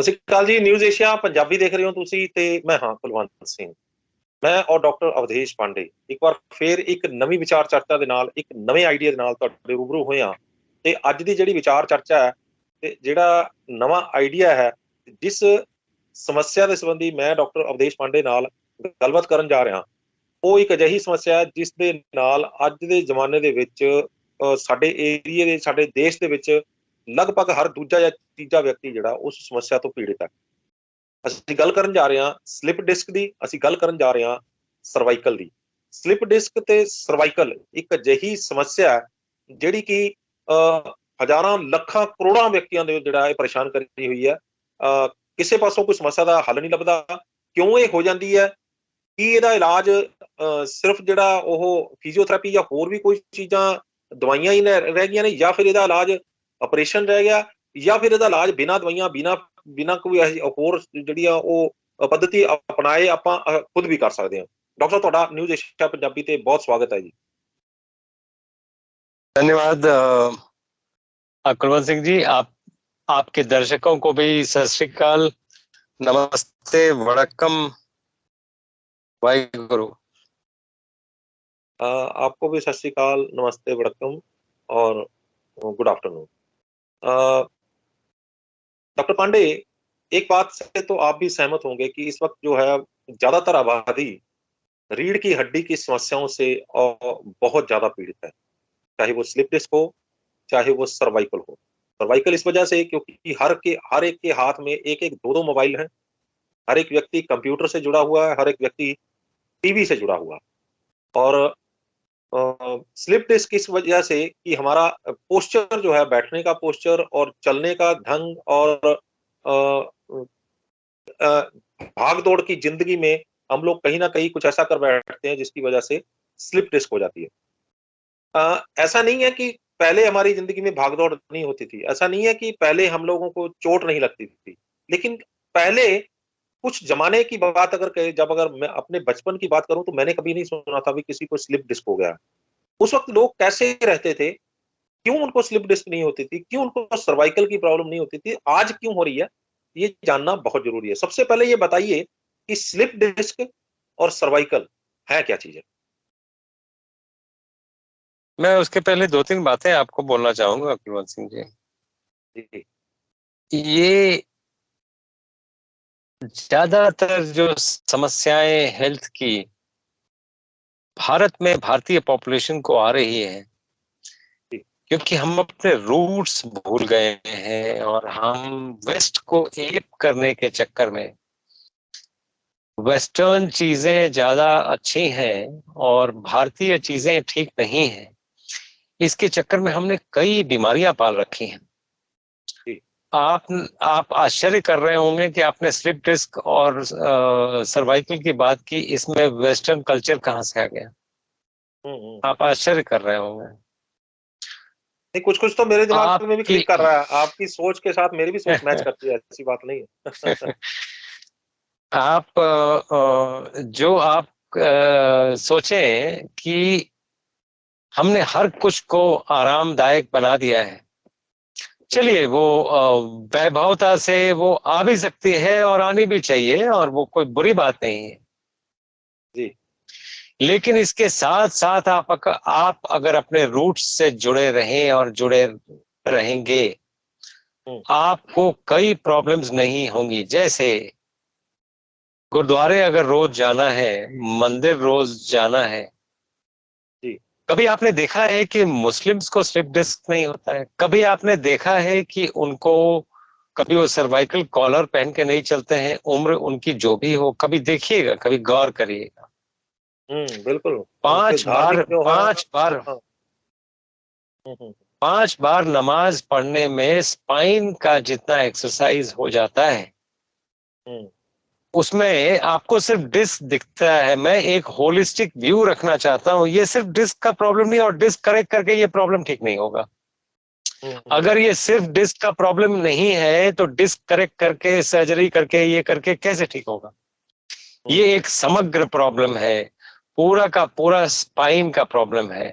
ਸਤਿ ਸ਼੍ਰੀ ਅਕਾਲ ਜੀ। News Asia Punjabi ਦੇਖ ਰਹੇ ਹੋ ਤੁਸੀਂ ਤੇ ਮੈਂ ਹਾਂ ਕੁਲਵੰਤ ਸਿੰਘ। ਮੈਂ ਔਰ ਡਾਕਟਰ ਅਵਧੇਸ਼ ਪਾਂਡੇ ਇੱਕ ਵਾਰ ਫੇਰ ਇੱਕ ਨਵੀਂ ਵਿਚਾਰ ਚਰਚਾ ਦੇ ਨਾਲ ਇੱਕ ਨਵੇਂ ਆਈਡੀਆ ਦੇ ਨਾਲ ਤੁਹਾਡੇ ਰੂਬਰੂ ਹੋਏ ਹਾਂ। ਤੇ ਅੱਜ ਦੀ ਜਿਹੜੀ ਵਿਚਾਰ ਚਰਚਾ ਹੈ ਤੇ ਜਿਹੜਾ ਨਵਾਂ ਆਈਡੀਆ ਹੈ, ਜਿਸ ਸਮੱਸਿਆ ਦੇ ਸੰਬੰਧੀ ਮੈਂ ਡਾਕਟਰ ਅਵਧੇਸ਼ ਪਾਂਡੇ ਨਾਲ ਗੱਲਬਾਤ ਕਰਨ ਜਾ ਰਿਹਾ, ਉਹ ਇੱਕ ਅਜਿਹੀ ਸਮੱਸਿਆ ਹੈ ਜਿਸ ਦੇ ਨਾਲ ਅੱਜ ਦੇ ਜ਼ਮਾਨੇ ਦੇ ਵਿੱਚ ਸਾਡੇ ਏਰੀਏ ਦੇ, ਸਾਡੇ ਦੇਸ਼ ਦੇ ਵਿੱਚ ਲਗਭਗ ਹਰ ਦੂਜਾ ਜਾਂ ਤੀਜਾ ਵਿਅਕਤੀ ਜਿਹੜਾ ਉਸ ਸਮੱਸਿਆ ਤੋਂ ਪੀੜਿਤ ਹੈ। ਅਸੀਂ ਗੱਲ ਕਰਨ ਜਾ ਰਹੇ ਹਾਂ ਸਲਿਪ ਡਿਸਕ ਦੀ, ਅਸੀਂ ਗੱਲ ਕਰਨ ਜਾ ਰਹੇ ਹਾਂ ਸਰਵਾਈਕਲ ਦੀ। ਸਲਿਪ ਡਿਸਕ ਤੇ ਸਰਵਾਈਕਲ ਇੱਕ ਅਜਿਹੀ ਸਮੱਸਿਆ ਹੈ ਜਿਹੜੀ ਕਿ ਹਜ਼ਾਰਾਂ ਲੱਖਾਂ ਕਰੋੜਾਂ ਵਿਅਕਤੀਆਂ ਦੇ ਜਿਹੜਾ ਇਹ ਪਰੇਸ਼ਾਨ ਕਰੀ ਹੋਈ ਹੈ। ਕਿਸੇ ਪਾਸੋਂ ਕੋਈ ਸਮੱਸਿਆ ਦਾ ਹੱਲ ਨਹੀਂ ਲੱਭਦਾ। ਕਿਉਂ ਇਹ ਹੋ ਜਾਂਦੀ ਹੈ? ਕੀ ਇਹਦਾ ਇਲਾਜ ਸਿਰਫ ਜਿਹੜਾ ਉਹ ਫਿਜ਼ੀਓਥੈਰੇਪੀ ਜਾਂ ਹੋਰ ਵੀ ਕੋਈ ਚੀਜ਼ਾਂ, ਦਵਾਈਆਂ ਹੀ ਰਹਿ ਗਈਆਂ ਨੇ, ਜਾਂ ਫਿਰ ਇਹਦਾ ਇਲਾਜ ਆਪਰੇਸ਼ਨ ਰਹਿ ਗਿਆ, ਜਾਂ ਫਿਰ ਇਹਦਾ ਇਲਾਜ ਬਿਨਾਂ ਦਵਾਈਆਂ, ਬਿਨਾਂ ਕੋਈ ਹੋਰ ਜਿਹੜੀ ਆ ਉਹ ਪੱਧਤੀ ਅਪਣਾਏ ਆਪਾਂ ਖੁਦ ਵੀ ਕਰ ਸਕਦੇ ਹਾਂ। ਡਾਕਟਰ ਸਾਹਿਬ, ਤੁਹਾਡਾ ਨਿਊਜ਼ ਏਸ਼ੀਆ ਪੰਜਾਬੀ ਤੇ ਬਹੁਤ ਸਵਾਗਤ ਹੈ ਜੀ। धन्यवाद कुलवंत सिंह जी। आपके दर्शकों को भी सत श्री अकाल, नमस्ते, वड़क्कम, वाहिगुरु। आपको भी सत श्री अकाल, नमस्ते, वड़क्कम और गुड आफ्टरनून। डॉक्टर पांडे, एक बात से तो आप भी सहमत होंगे कि इस वक्त जो है ज्यादातर आबादी रीढ़ की हड्डी की समस्याओं से बहुत ज्यादा पीड़ित है, चाहे वो स्लिप डिस्क हो, चाहे वो सर्वाइकल हो। सर्वाइकल इस वजह से क्योंकि हर एक के हाथ में एक एक दो दो मोबाइल हैं, हर एक व्यक्ति कंप्यूटर से जुड़ा हुआ है, हर एक व्यक्ति टीवी से जुड़ा हुआ है। और स्लिप डिस्क इस वजह से कि हमारा पोस्चर जो है, बैठने का पोस्चर और चलने का ढंग और भाग दौड़ की जिंदगी में हम लोग कहीं ना कहीं कुछ ऐसा कर बैठते हैं जिसकी वजह से स्लिप डिस्क हो जाती है। ऐसा नहीं है कि पहले हमारी जिंदगी में भागदौड़ नहीं होती थी, ऐसा नहीं है कि पहले हम लोगों को चोट नहीं लगती थी, लेकिन पहले कुछ जमाने की बात अगर कहे, जब अगर मैं अपने बचपन की बात करूं तो मैंने कभी नहीं सुना था भी किसी को स्लिप डिस्क हो गया। उस वक्त लोग कैसे रहते थे, क्यों उनको स्लिप डिस्क नहीं होती थी, क्यों उनको सर्वाइकल की प्रॉब्लम नहीं होती थी, आज क्यों हो रही है, ये जानना बहुत जरूरी है। सबसे पहले ये बताइए कि स्लिप डिस्क और सर्वाइकल है क्या चीज है? मैं उसके पहले दो तीन बातें आपको बोलना चाहूंगा कुलवंत सिंह जी। जी। ये ज्यादातर जो समस्याएं हेल्थ की भारत में भारतीय पॉपुलेशन को आ रही है क्योंकि हम अपने रूट्स भूल गए हैं और हम वेस्ट को एप करने के चक्कर में वेस्टर्न चीजें ज्यादा अच्छी हैं और भारतीय चीजें ठीक नहीं हैं। इसके चक्कर में हमने कई बीमारियां पाल रखी हैं। आप आश्चर्य कर रहे होंगे कि आपने स्लिप डिस्क और सर्वाइकल की बात की, इसमें वेस्टर्न कल्चर कहाँ से आ गया? आप आश्चर्य कर रहे होंगे। नहीं, कुछ कुछ तो मेरे दिमाग में भी क्लिक कर रहा है। आपकी सोच के साथ मेरी भी सोच मैच करती है, ऐसी बात नहीं है। आप जो आप सोचें कि हमने हर कुछ को आरामदायक बना दिया है। चलिए, वो वैभवता से वो आ भी सकती है और आनी भी चाहिए और वो कोई बुरी बात नहीं है जी। लेकिन इसके साथ साथ आप अगर अपने रूट्स से जुड़े रहें और जुड़े रहेंगे, आपको कई प्रॉब्लम्स नहीं होंगी। जैसे गुरुद्वारे अगर रोज जाना है, मंदिर रोज जाना है, कभी आपने देखा है कि मुस्लिम्स को स्लिप डिस्क नहीं होता है? कभी आपने देखा है कि उनको कभी वो सर्वाइकल कॉलर पहन के नहीं चलते हैं, उम्र उनकी जो भी हो? कभी देखिएगा, कभी गौर करिएगा। बिल्कुल। 5 बार नमाज पढ़ने में स्पाइन का जितना एक्सरसाइज हो जाता है, उसमें आपको सिर्फ डिस्क दिखता है। मैं एक होलिस्टिक व्यू रखना चाहता हूं। ये सिर्फ डिस्क का प्रॉब्लम नहीं, और डिस्क करेक्ट करके ये प्रॉब्लम ठीक नहीं होगा। अगर ये सिर्फ डिस्क का प्रॉब्लम नहीं है तो डिस्क करेक्ट करके, सर्जरी करके, ये करके कैसे ठीक होगा? ये एक समग्र प्रॉब्लम है, पूरा का पूरा स्पाइन का प्रॉब्लम है।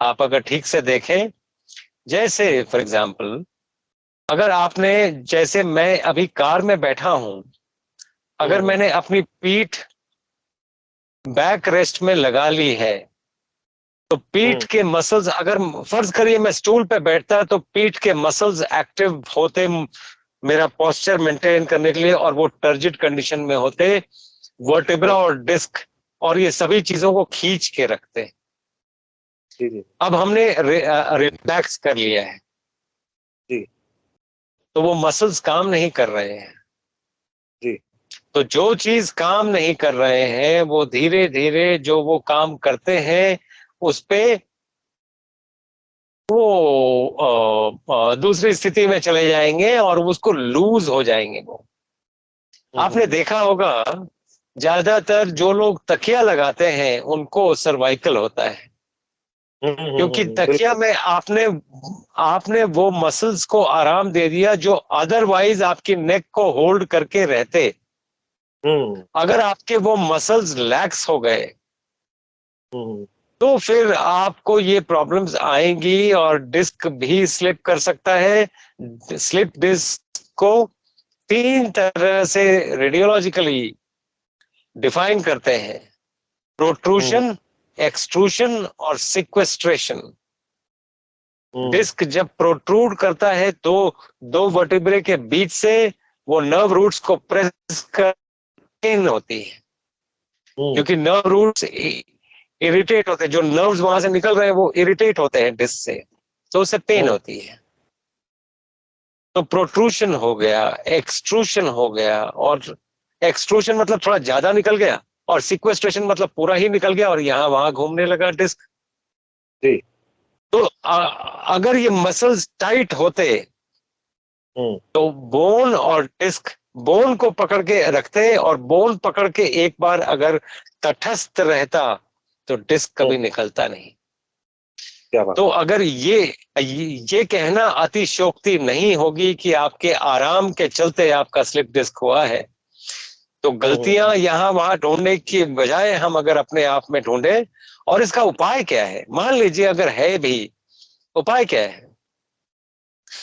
आप अगर ठीक से देखें, जैसे फॉर एग्जाम्पल अगर आपने, जैसे मैं अभी कार में बैठा हूं, अगर मैंने अपनी पीठ बैक रेस्ट में लगा ली है, तो पीठ के मसल्स, अगर फर्ज करिए मैं स्टूल पे बैठता तो पीठ के मसल्स एक्टिव होते मेरा पोस्चर मेंटेन करने के लिए, और वो टर्जिड कंडीशन में होते, वर्टिब्रा और डिस्क और ये सभी चीजों को खींच के रखते। जी जी अब हमने रिलैक्स कर लिया है, जी तो वो मसल्स काम नहीं कर रहे हैं। जी तो जो चीज काम नहीं कर रहे हैं वो धीरे धीरे जो वो काम करते हैं उस पे वो दूसरी स्थिति में चले जाएंगे और उसको लूज हो जाएंगे वो। आपने देखा होगा ज्यादातर जो लोग तकिया लगाते हैं उनको सर्वाइकल होता है, क्योंकि तकिया बिल्कुल। में आपने आपने वो मसल्स को आराम दे दिया जो अदरवाइज आपकी नेक को होल्ड करके रहते। हम्म अगर आपके वो मसल्स लैक्स हो गए हम्म तो फिर आपको ये प्रॉब्लम्स आएंगी, और डिस्क भी स्लिप कर सकता है। स्लिप डिस्क को 3 तरह से रेडियोलॉजिकली डिफाइन करते हैं: हम्म प्रोट्रूशन, एक्सट्रूशन और सिक्वेस्ट्रेशन। हम्म डिस्क जब प्रोट्रूड करता है तो दो वर्टिब्रे के बीच से वो नर्व रूट्स को प्रेस कर पेन होती है, हम्म क्योंकि नर्व रूट्स इरिटेट होते हैं, जो नर्व्स वहां से निकल रहे हैं वो इरिटेट होते हैं डिस्क से, तो उससे पेन हम्म होती है। तो प्रोट्रूशन हो गया, एक्सट्रूशन हो गया, और एक्सट्रूशन मतलब थोड़ा ज्यादा निकल गया, और सिक्वेस्ट्रेशन मतलब पूरा ही निकल गया और यहां वहां घूमने लगा डिस्क। जी तो अगर ये मसल्स टाइट होते हम्म तो बोन और डिस्क, बोन को पकड़ के रखते और बोन पकड़ के एक बार अगर तटस्थ रहता तो डिस्क हम्म कभी निकलता नहीं। क्या बात। तो अगर ये कहना अतिशयोक्ति नहीं होगी कि आपके आराम के चलते आपका स्लिप डिस्क हुआ है, तो गलतियां हम्म यहां वहां ढूंढने की बजाय हम अगर अपने आप में ढूंढे, और इसका उपाय क्या है, मान लीजिए अगर है भी, उपाय क्या है?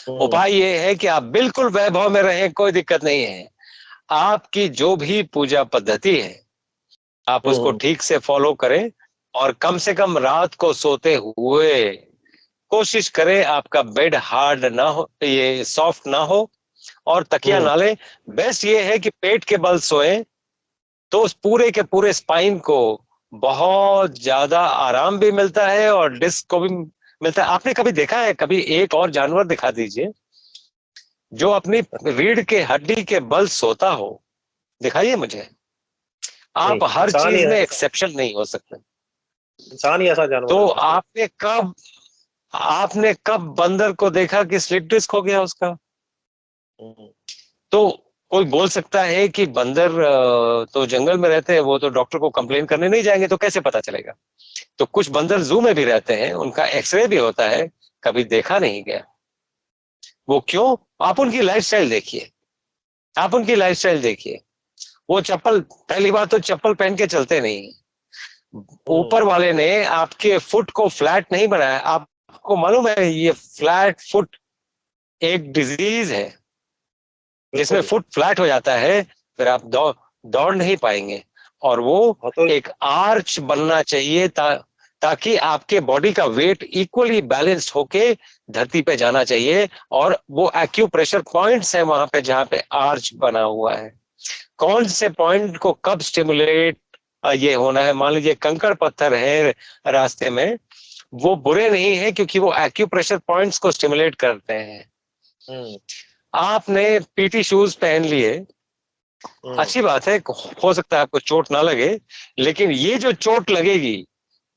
हम्म उपाय ये है कि आप बिल्कुल वैभव में रहें, कोई दिक्कत नहीं है। आपकी जो भी पूजा पद्धति है आप उसको हम्म ठीक से फॉलो करें, और कम से कम रात को सोते हुए कोशिश करें आपका बेड हार्ड ना हो, ये सॉफ्ट ना हो, और तकिया हम्म ना ले। बेस्ट ये है कि पेट के बल सोए, तो उस पूरे के पूरे स्पाइन को बहुत ज्यादा आराम भी मिलता है और डिस्क को भी मिलता है। आपने कभी देखा है, कभी एक और जानवर दिखा दीजिए जो अपनी रीढ़ के हड्डी के बल सोता हो, दिखाइए मुझे। नहीं, आप हर इंसान ही चीज है। में एक्सेप्शन नहीं हो सकते। इंसान ही ऐसा जानवर है तो वैसे। आपने कब बंदर को देखा कि स्लिप डिस्क हो गया उसका? हम्म तो कोई बोल सकता है कि बंदर तो जंगल में रहते हैं, वो तो डॉक्टर को कंप्लेन करने नहीं जाएंगे, तो कैसे पता चलेगा? तो कुछ बंदर जू में भी रहते हैं, उनका एक्सरे भी होता है, कभी देखा नहीं गया। वो क्यों? आप उनकी लाइफस्टाइल देखिए, आप उनकी लाइफस्टाइल देखिए। वो चप्पल, पहली बात तो चप्पल पहन के चलते नहीं। हम्म ऊपर वाले ने आपके फुट को फ्लैट नहीं बनाया। आपको मालूम है ये फ्लैट फुट एक डिजीज है, जिसमें बिल्कुल। फुट फ्लैट हो जाता है, फिर आप दौड़ नहीं पाएंगे। और वो हाँ तो एक आर्च बनना चाहिए ताकि आपके बॉडी का वेट इक्वली बैलेंस्ड होके धरती पे जाना चाहिए, और वो एक्यूप्रेशर पॉइंट्स है वहां पे जहां पे आर्च बना हुआ है। कौन से पॉइंट को कब स्टिमुलेट ये होना है, मान लीजिए कंकड़ पत्थर है रास्ते में, वो बुरे नहीं है क्योंकि वो एक्यूप्रेशर पॉइंट्स को स्टिमुलेट करते हैं। हम्म आपने पीटी शूज पहन लिए, हम्म अच्छी बात है, हो सकता है आपको चोट ना लगे, लेकिन ये जो चोट लगेगी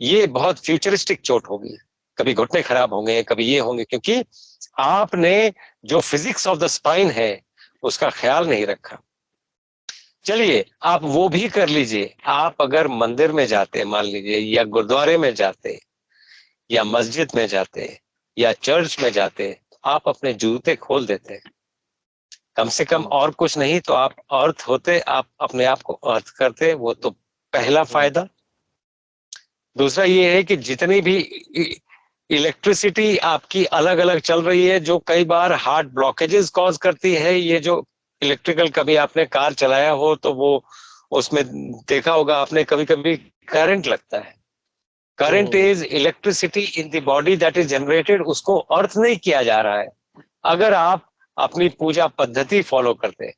ये बहुत फ्यूचरिस्टिक चोट होगी। कभी घुटने खराब होंगे, कभी ये होंगे, क्योंकि आपने जो फिजिक्स ऑफ द स्पाइन है उसका ख्याल नहीं रखा। चलिए आप वो भी कर लीजिए। आप अगर मंदिर में जाते, मान लीजिए, या गुरुद्वारे में जाते, या मस्जिद में जाते, या चर्च में जाते, आप अपने जूते खोल देते, कम से कम, हम्म और कुछ नहीं तो आप अर्थ होते, आप अपने आप को अर्थ करते, वो तो पहला हम्म फायदा। दूसरा ये है कि जितनी भी इलेक्ट्रिसिटी आपकी अलग अलग चल रही है, जो कई बार हार्ट ब्लॉकेजेस कॉज करती है। ये जो इलेक्ट्रिकल, कभी आपने कार चलाया हो तो वो उसमें देखा होगा आपने, कभी कभी करंट लगता है। Current is electricity in the body that is generated, उसको अर्थ नहीं किया जा रहा है। अगर आप अपनी पूजा पद्धति फॉलो करते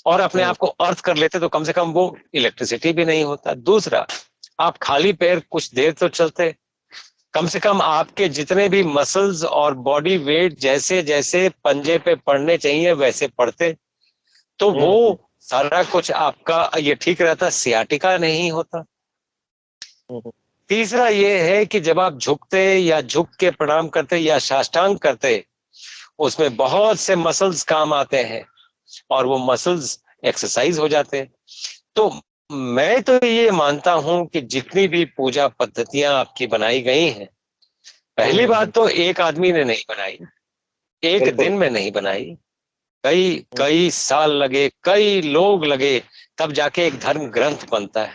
और अपने आप को अर्थ कर लेते तो कम से कम वो इलेक्ट्रिसिटी भी नहीं होता। दूसरा, आप खाली पैर कुछ देर तो चलते, कम से कम आपके जितने भी मसल्स और बॉडी वेट जैसे जैसे पंजे पे पड़ने चाहिए वैसे पड़ते, तो वो सारा कुछ आपका ये ठीक रहता, सियाटिका नहीं होता। तीसरा ये है कि जब आप झुकते या झुक के प्रणाम करते या साष्टांग करते, उसमें बहुत से मसल्स काम आते हैं और वो मसल्स एक्सरसाइज हो जाते हैं। तो मैं तो ये मानता हूं कि जितनी भी पूजा पद्धतियां आपकी बनाई गई हैं, पहली बात तो एक आदमी ने नहीं बनाई, एक दिन में नहीं बनाई, कई कई साल लगे, कई लोग लगे, तब जाके एक धर्म ग्रंथ बनता है।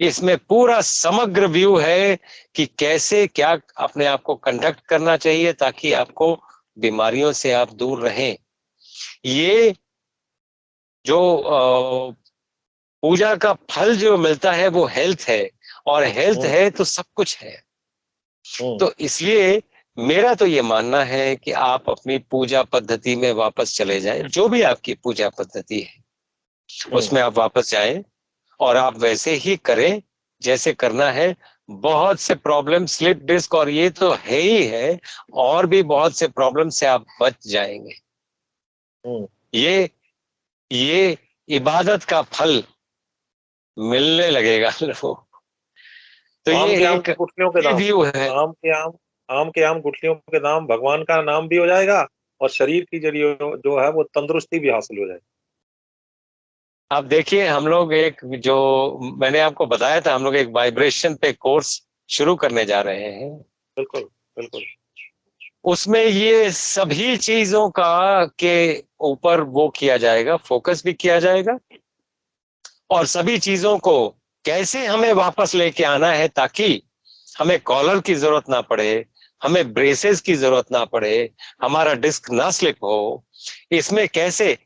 इसमें पूरा समग्र व्यू है कि कैसे क्या अपने आप को कंडक्ट करना चाहिए ताकि आपको बीमारियों से आप दूर रहें। ये जो पूजा का फल जो मिलता है वो हेल्थ है, और हेल्थ है तो सब कुछ है। तो इसलिए मेरा तो ये मानना है कि आप अपनी पूजा पद्धति में वापस चले जाएं, जो भी आपकी पूजा पद्धति है उसमें आप वापस जाएं और आप वैसे ही करें जैसे करना है। बहुत से प्रॉब्लम, स्लिप डिस्क और ये तो है ही है, और भी बहुत से प्रॉब्लम से आप बच जाएंगे। ये इबादत का फल मिलने लगेगा लोगों। तो ये एक गुठलियों के दाम, व्यू है। आम के आम गुठलियों के दाम, भगवान का नाम भी हो जाएगा और शरीर की जरिए जो है वो तंदुरुस्ती भी हासिल हो जाएगी। आप देखिए, हम लोग एक, जो मैंने आपको बताया था, हम लोग एक वाइब्रेशन पे कोर्स शुरू करने जा रहे हैं। बिल्कुल बिल्कुल। उसमें ये सभी चीजों का के ऊपर वो किया जाएगा, फोकस भी किया जाएगा, और सभी चीजों को कैसे हमें वापस लेके आना है ताकि हमें कॉलर की जरूरत ना पड़े, हमें ब्रेसेस की जरूरत ना पड़े, हमारा डिस्क ना स्लिप हो। इसमें कैसे,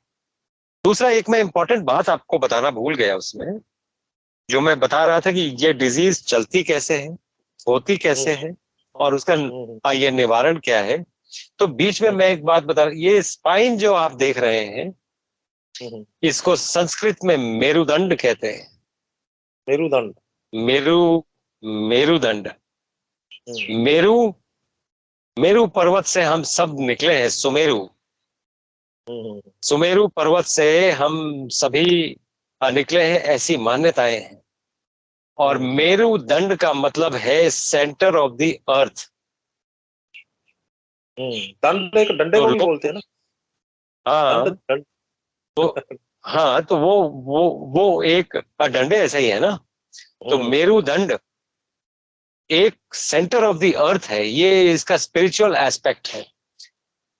दूसरा एक मैं इंपॉर्टेंट बात आपको बताना भूल गया उसमें, जो मैं बता रहा था कि ये डिजीज चलती कैसे है, होती कैसे है, और उसका ये निवारण क्या है। तो बीच में मैं एक बात बता, ये स्पाइन जो आप देख रहे हैं, इसको संस्कृत में मेरुदंड कहते हैं। मेरुदंड, मेरुदंड, मेरु, मेरु पर्वत से हम सब निकले हैं। सुमेरु पर्वत से हम सभी निकले हैं, ऐसी मान्यताएं हैं। और मेरुदंड का मतलब है सेंटर ऑफ द अर्थ। दंड, एक डंडे को भी बोलते हैं ना। हाँ, दंड, तो हाँ, तो वो एक डंडे ऐसा ही है ना। तो मेरुदंड एक सेंटर ऑफ द अर्थ है, ये इसका स्पिरिचुअल एस्पेक्ट है।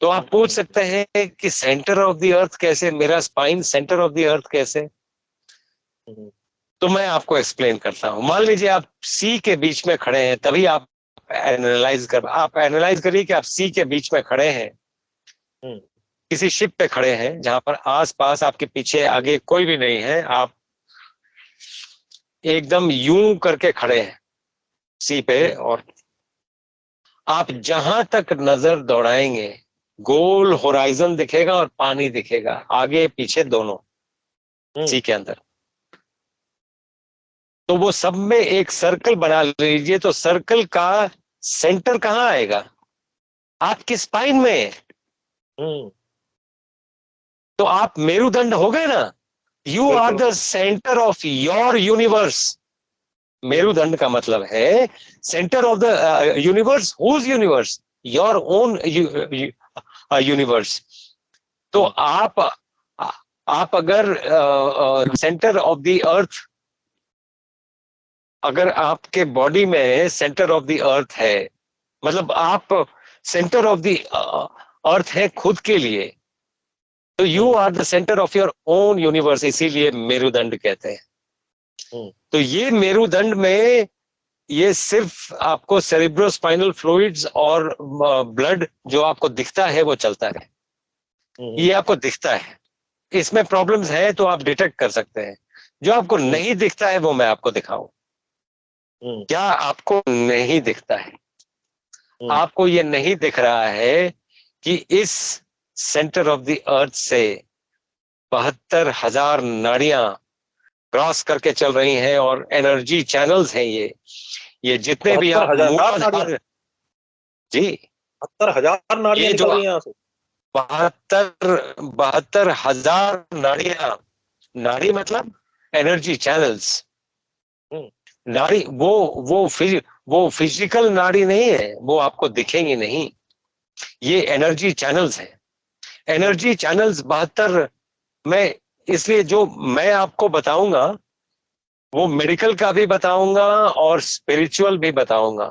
तो आप पूछ सकते हैं कि सेंटर ऑफ द अर्थ कैसे, मेरा spine centre of the earth कैसे। तो मैं आपको एक्सप्लेन करता हूं। मान लीजिए आप सी के बीच में खड़े हैं, तभी आप एनालाइज करिए कि आप सी के बीच में खड़े हैं, किसी शिप पे खड़े हैं जहां पर आसपास आपके पीछे आगे कोई भी नहीं है, आप एकदम यूं करके खड़े हैं सी पे, और आप जहां तक नजर दौड़ाएंगे गोल होराइजन दिखेगा और पानी दिखेगा, आगे पीछे दोनों सी के अंदर। तो वो सब में एक सर्कल बना लीजिए, तो सर्कल का सेंटर कहाँ आएगा? आपके स्पाइन में। तो आप मेरुदंड हो गए ना, you are the centre of your universe. मेरुदंड का मतलब है centre of the universe. Whose universe? Your own universe. तो आप अगर सेंटर ऑफ द अर्थ, अगर आपके बॉडी में सेंटर ऑफ द अर्थ है, मतलब आप सेंटर ऑफ द अर्थ है खुद के लिए, तो you are the centre of your own universe, इसीलिए मेरुदंड कहते हैं। तो ये मेरुदंड में ये सिर्फ आपको सेरिब्रोस्पाइनल फ्लूइड्स और ब्लड जो आपको दिखता है वो चलता है, ये आपको दिखता है। इसमें प्रॉब्लम्स है तो आप डिटेक्ट कर सकते हैं। जो आपको नहीं दिखता है वो मैं आपको दिखाऊं। क्या आपको नहीं दिखता है? आपको ये नहीं दिख रहा है कि इस सेंटर ऑफ द अर्थ से 72,000 नाड़ियां क्रॉस करके चल रही हैं और एनर्जी चैनल्स हैं ये जितने भी आप 72,000 जी 72,000 नाड़ियां ये जो निकल रही हैं यहाँ से। 72,000 नाड़ियां, नाड़ी मतलब एनर्जी चैनल्स। नाड़ी वो फिजिकल नाड़ी नहीं है, वो आपको दिखेंगी नहीं। ये एनर्जी चैनल्स हैं। एनर्जी चैनल्स 72 में, इसलिए जो मैं आपको बताऊंगा वो मेडिकल का भी बताऊंगा और स्पिरिचुअल भी बताऊंगा।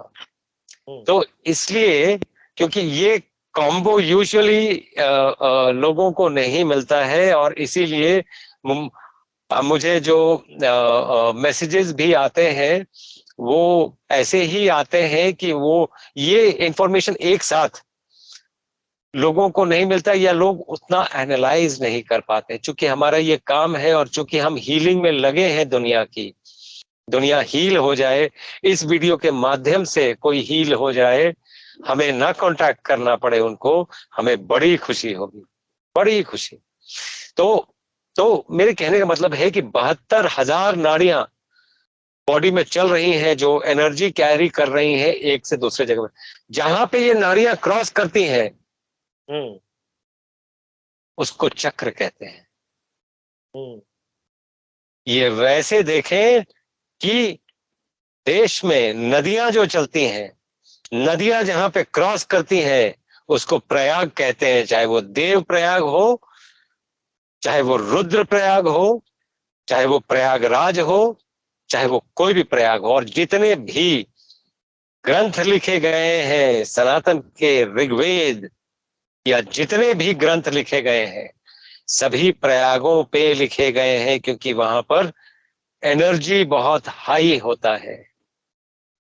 तो इसलिए क्योंकि ये कॉम्बो यूजुअली लोगों को नहीं मिलता है, और इसीलिए मुझे जो मैसेजेस भी आते हैं वो ऐसे ही आते हैं कि वो ये इंफॉर्मेशन एक साथ लोगों को नहीं मिलता, या लोग उतना एनालाइज नहीं कर पाते। चूंकि हमारा ये काम है और चूंकि हम हीलिंग में लगे हैं, दुनिया हील हो जाए, इस वीडियो के माध्यम से कोई हील हो जाए, हमें ना कांटेक्ट करना पड़े उनको, हमें बड़ी खुशी होगी, बड़ी खुशी। तो मेरे कहने का मतलब है कि 72,000 नाड़ियां बॉडी में चल रही हैं जो एनर्जी कैरी कर रही हैं एक से दूसरे जगह में। जहां पे ये नाड़ियां क्रॉस करती हैं उसको चक्र कहते हैं। ये वैसे देखें कि देश में नदियां जो चलती हैं, नदियां जहां पे क्रॉस करती हैं उसको प्रयाग कहते हैं। चाहे वो देव प्रयाग हो, चाहे वो रुद्र प्रयाग हो, चाहे वो प्रयागराज हो, चाहे वो कोई भी प्रयाग हो। और जितने भी ग्रंथ लिखे गए हैं सनातन के, ऋग्वेद या जितने भी ग्रंथ लिखे गए हैं, सभी प्रयागों पे लिखे गए हैं, क्योंकि वहां पर एनर्जी बहुत हाई होता है।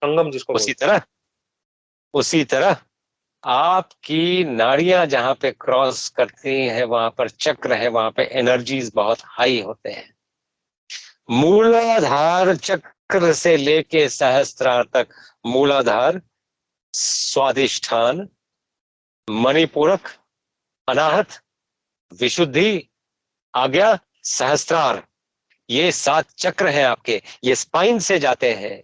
संगम जिसको उसी बोलते तरह उसी तरह आपकी नाड़ियां जहां पे क्रॉस करती हैं वहां पर चक्र है, वहां पे एनर्जीज बहुत हाई होते हैं। मूलाधार चक्र से लेके सहस्त्रार तक, मूलाधार, स्वादिष्ठान, मणिपूरक, अनाहत, विशुद्धि, आज्ञा, सहस्त्रार, ये 7 चक्र हैं आपके, ये स्पाइन से जाते हैं।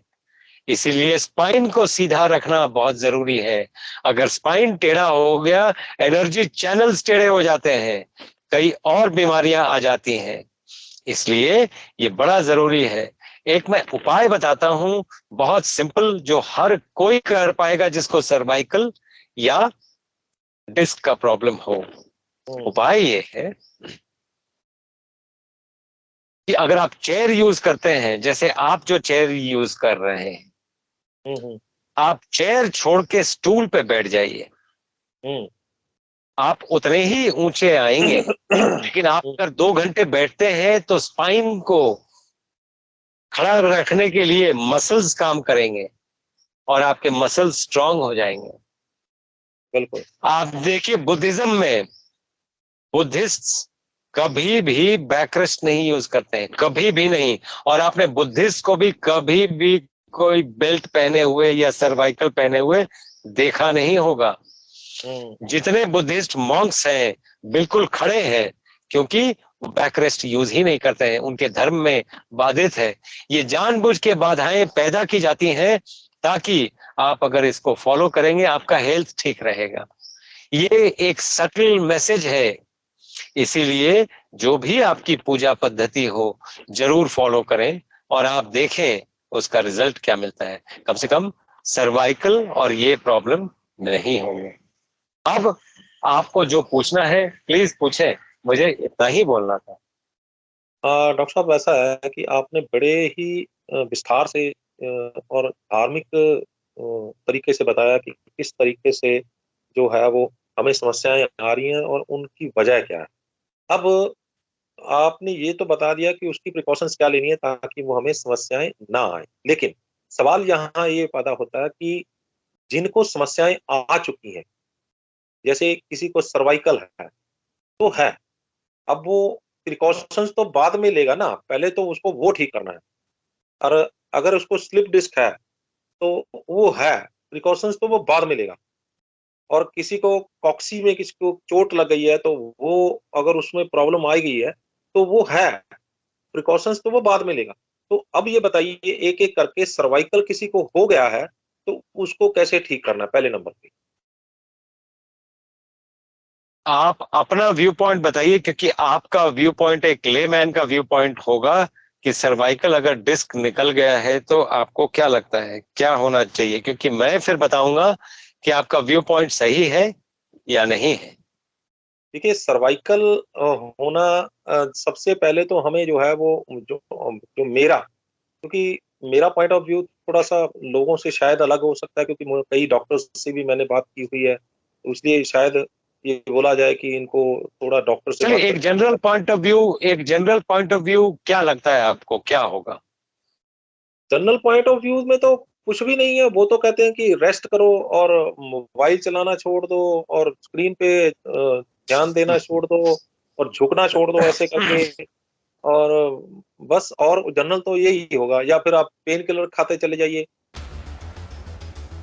इसीलिए स्पाइन को सीधा रखना बहुत जरूरी है। अगर स्पाइन टेढ़ा हो गया, एनर्जी चैनल्स टेढ़े हो जाते हैं, कई और बीमारियां आ जाती हैं। इसलिए ये बड़ा जरूरी है। एक मैं उपाय बताता हूं, बहुत सिंपल, जो हर कोई कर पाएगा जिसको सर्वाइकल या डिस्क का प्रॉब्लम हो। उपाय ये है कि अगर आप चेयर यूज करते हैं, जैसे आप जो चेयर यूज कर रहे हैं, आप चेयर छोड़ के स्टूल पे बैठ जाइए। आप उतने ही ऊंचे आएंगे, लेकिन आप अगर 2 घंटे बैठते हैं तो स्पाइन को खड़ा रखने के लिए मसल्स काम करेंगे और आपके मसल्स स्ट्रांग हो जाएंगे। बिल्कुल। आप देखिए बुद्धिज्म में बुद्धिस्ट कभी भी बैकरेस्ट नहीं यूज करते हैं, कभी भी नहीं। और आपने बुद्धिस्ट को भी कभी भी कोई बेल्ट पहने हुए या सर्वाइकल पहने हुए देखा नहीं होगा। जितने बुद्धिस्ट मॉन्क्स हैं बिल्कुल खड़े हैं, क्योंकि बैकरेस्ट यूज ही नहीं करते हैं, उनके धर्म में बाधित है। ये जानबूझ के बाधाएं पैदा की जाती हैं ताकि आप अगर इसको फॉलो करेंगे आपका हेल्थ ठीक रहेगा। ये एक सटल मैसेज है। इसीलिए जो भी आपकी पूजा पद्धति हो जरूर फॉलो करें और आप देखें उसका रिजल्ट क्या मिलता है। कम से कम सर्वाइकल और ये प्रॉब्लम नहीं होंगे। अब आपको जो पूछना है प्लीज पूछें, मुझे इतना ही बोलना था। डॉक्टर साहब, ऐसा है कि आपने बड़े ही विस्तार से और धार्मिक तरीके से बताया कि किस तरीके से जो है वो हमें समस्याएं आ रही हैं और उनकी वजह क्या है। अब आपने ये तो बता दिया कि उसकी प्रिकॉशंस क्या लेनी है ताकि वो हमें समस्याएं ना आए, लेकिन सवाल यहाँ ये पैदा होता है कि जिनको समस्याएँ आ चुकी हैं, जैसे किसी को सर्वाइकल है, तो है। अब वो प्रिकॉशंस तो बाद में लेगा ना, पहले तो उसको वो ठीक करना है। और अगर उसको स्लिप डिस्क है, तो वो है, प्रिकॉशंस तो वो बाद में लेगा। और किसी को कॉक्सी में किसी को चोट लग गई है, तो वो अगर उसमें प्रॉब्लम आ गई है, तो वो है, प्रिकॉशंस तो वो बाद में लेगा। तो अब ये बताइए एक-एक करके सर्वाइकल किसी को हो गया है, तो उसको कैसे ठीक करना है पहले नंबर पे? आप अपना व्यू पॉइंट बताइए, क्योंकि आपका व्यू पॉइंट एक लेमैन का व्यू पॉइंट होगा कि सर्वाइकल अगर डिस्क निकल गया है तो आपको क्या लगता है क्या होना चाहिए, क्योंकि मैं फिर बताऊंगा कि आपका व्यू पॉइंट सही है या नहीं है। देखिए सर्वाइकल होना सबसे पहले तो हमें जो है वो जो मेरा क्योंकि मेरा पॉइंट ऑफ व्यू थोड़ा-सा लोगों से शायद अलग हो सकता है क्योंकि कई डॉक्टर्स से भी मैंने बात की हुई है। तो इसलिए शायद ये बोला जाए कि इनको थोड़ा डॉक्टर से चलिए, बात करके एक जनरल पॉइंट ऑफ व्यू क्या लगता है आपको क्या होगा? जनरल पॉइंट ऑफ व्यू में तो कुछ भी नहीं है। वो तो कहते हैं कि रेस्ट करो और मोबाइल चलाना छोड़ दो और स्क्रीन पे ध्यान देना छोड़ दो और झुकना छोड़ दो ऐसे करके और बस और जनरल तो यही होगा या फिर आप पेन किलर खाते चले जाइए।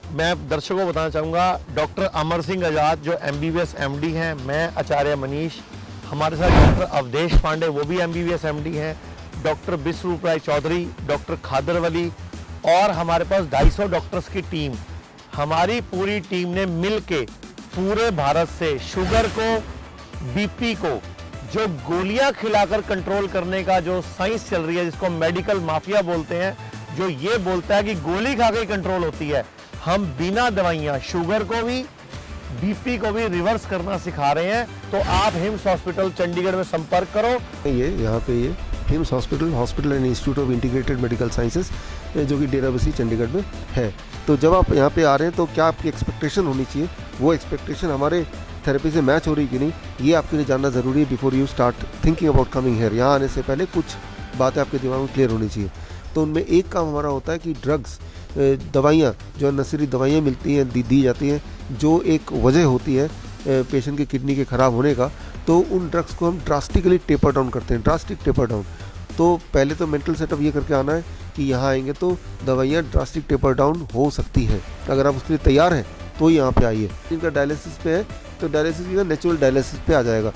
मैं दर्शकों को बताना चाहूँगा डॉक्टर अमर सिंह आज़ाद जो MBBS MD हैं, मैं आचार्य मनीष, हमारे साथ डॉक्टर अवधेश पांडे वो भी MBBS MD हैं, डॉक्टर बिस्वरूप राय चौधरी, डॉक्टर खादर वली और हमारे पास 250 डॉक्टर्स की टीम, हमारी पूरी टीम ने मिल के पूरे भारत से शुगर को, BP को, जो गोलियां खिलाकर कंट्रोल करने का जो साइंस चल रही है जिसको मेडिकल माफिया बोलते हैं, जो ये बोलता है कि गोली खा के कंट्रोल होती है, हम बिना दवाइयां शुगर को भी BP को भी रिवर्स करना सिखा रहे हैं। तो आप हिम्स हॉस्पिटल चंडीगढ़ में संपर्क करो। ये यहाँ पे ये hymns hospital and institute of integrated medical sciences जो कि डेराबस्सी चंडीगढ़ में है। तो जब आप यहाँ पे आ रहे हैं तो क्या आपकी एक्सपेक्टेशन होनी चाहिए, वो एक्सपेक्टेशन हमारे थेरेपी से मैच हो रही कि नहीं, ये आपके लिए जानना ज़रूरी है before you start thinking about coming here. यहाँ आने से पहले कुछ बातें आपके दिमाग में क्लियर होनी चाहिए। तो उनमें एक काम हमारा होता है कि ड्रग्स, दवाइयाँ जो नशीली दवाइयाँ मिलती हैं दी जाती हैं, जो एक वजह होती है पेशेंट की किडनी के ख़राब होने का, तो उन ड्रग्स को हम ड्रास्टिकली टेपर डाउन करते हैं, ड्रास्टिक टेपर डाउन। तो पहले तो मेंटल सेटअप ये करके आना है कि यहाँ आएंगे तो दवाइयाँ ड्रास्टिक टेपर डाउन हो सकती हैं। अगर आप उसके लिए तैयार हैं तो यहाँ पे आइए। इनका डायलिसिस पे है तो डायलिसिस का नेचुरल डायलिसिस पे आ जाएगा।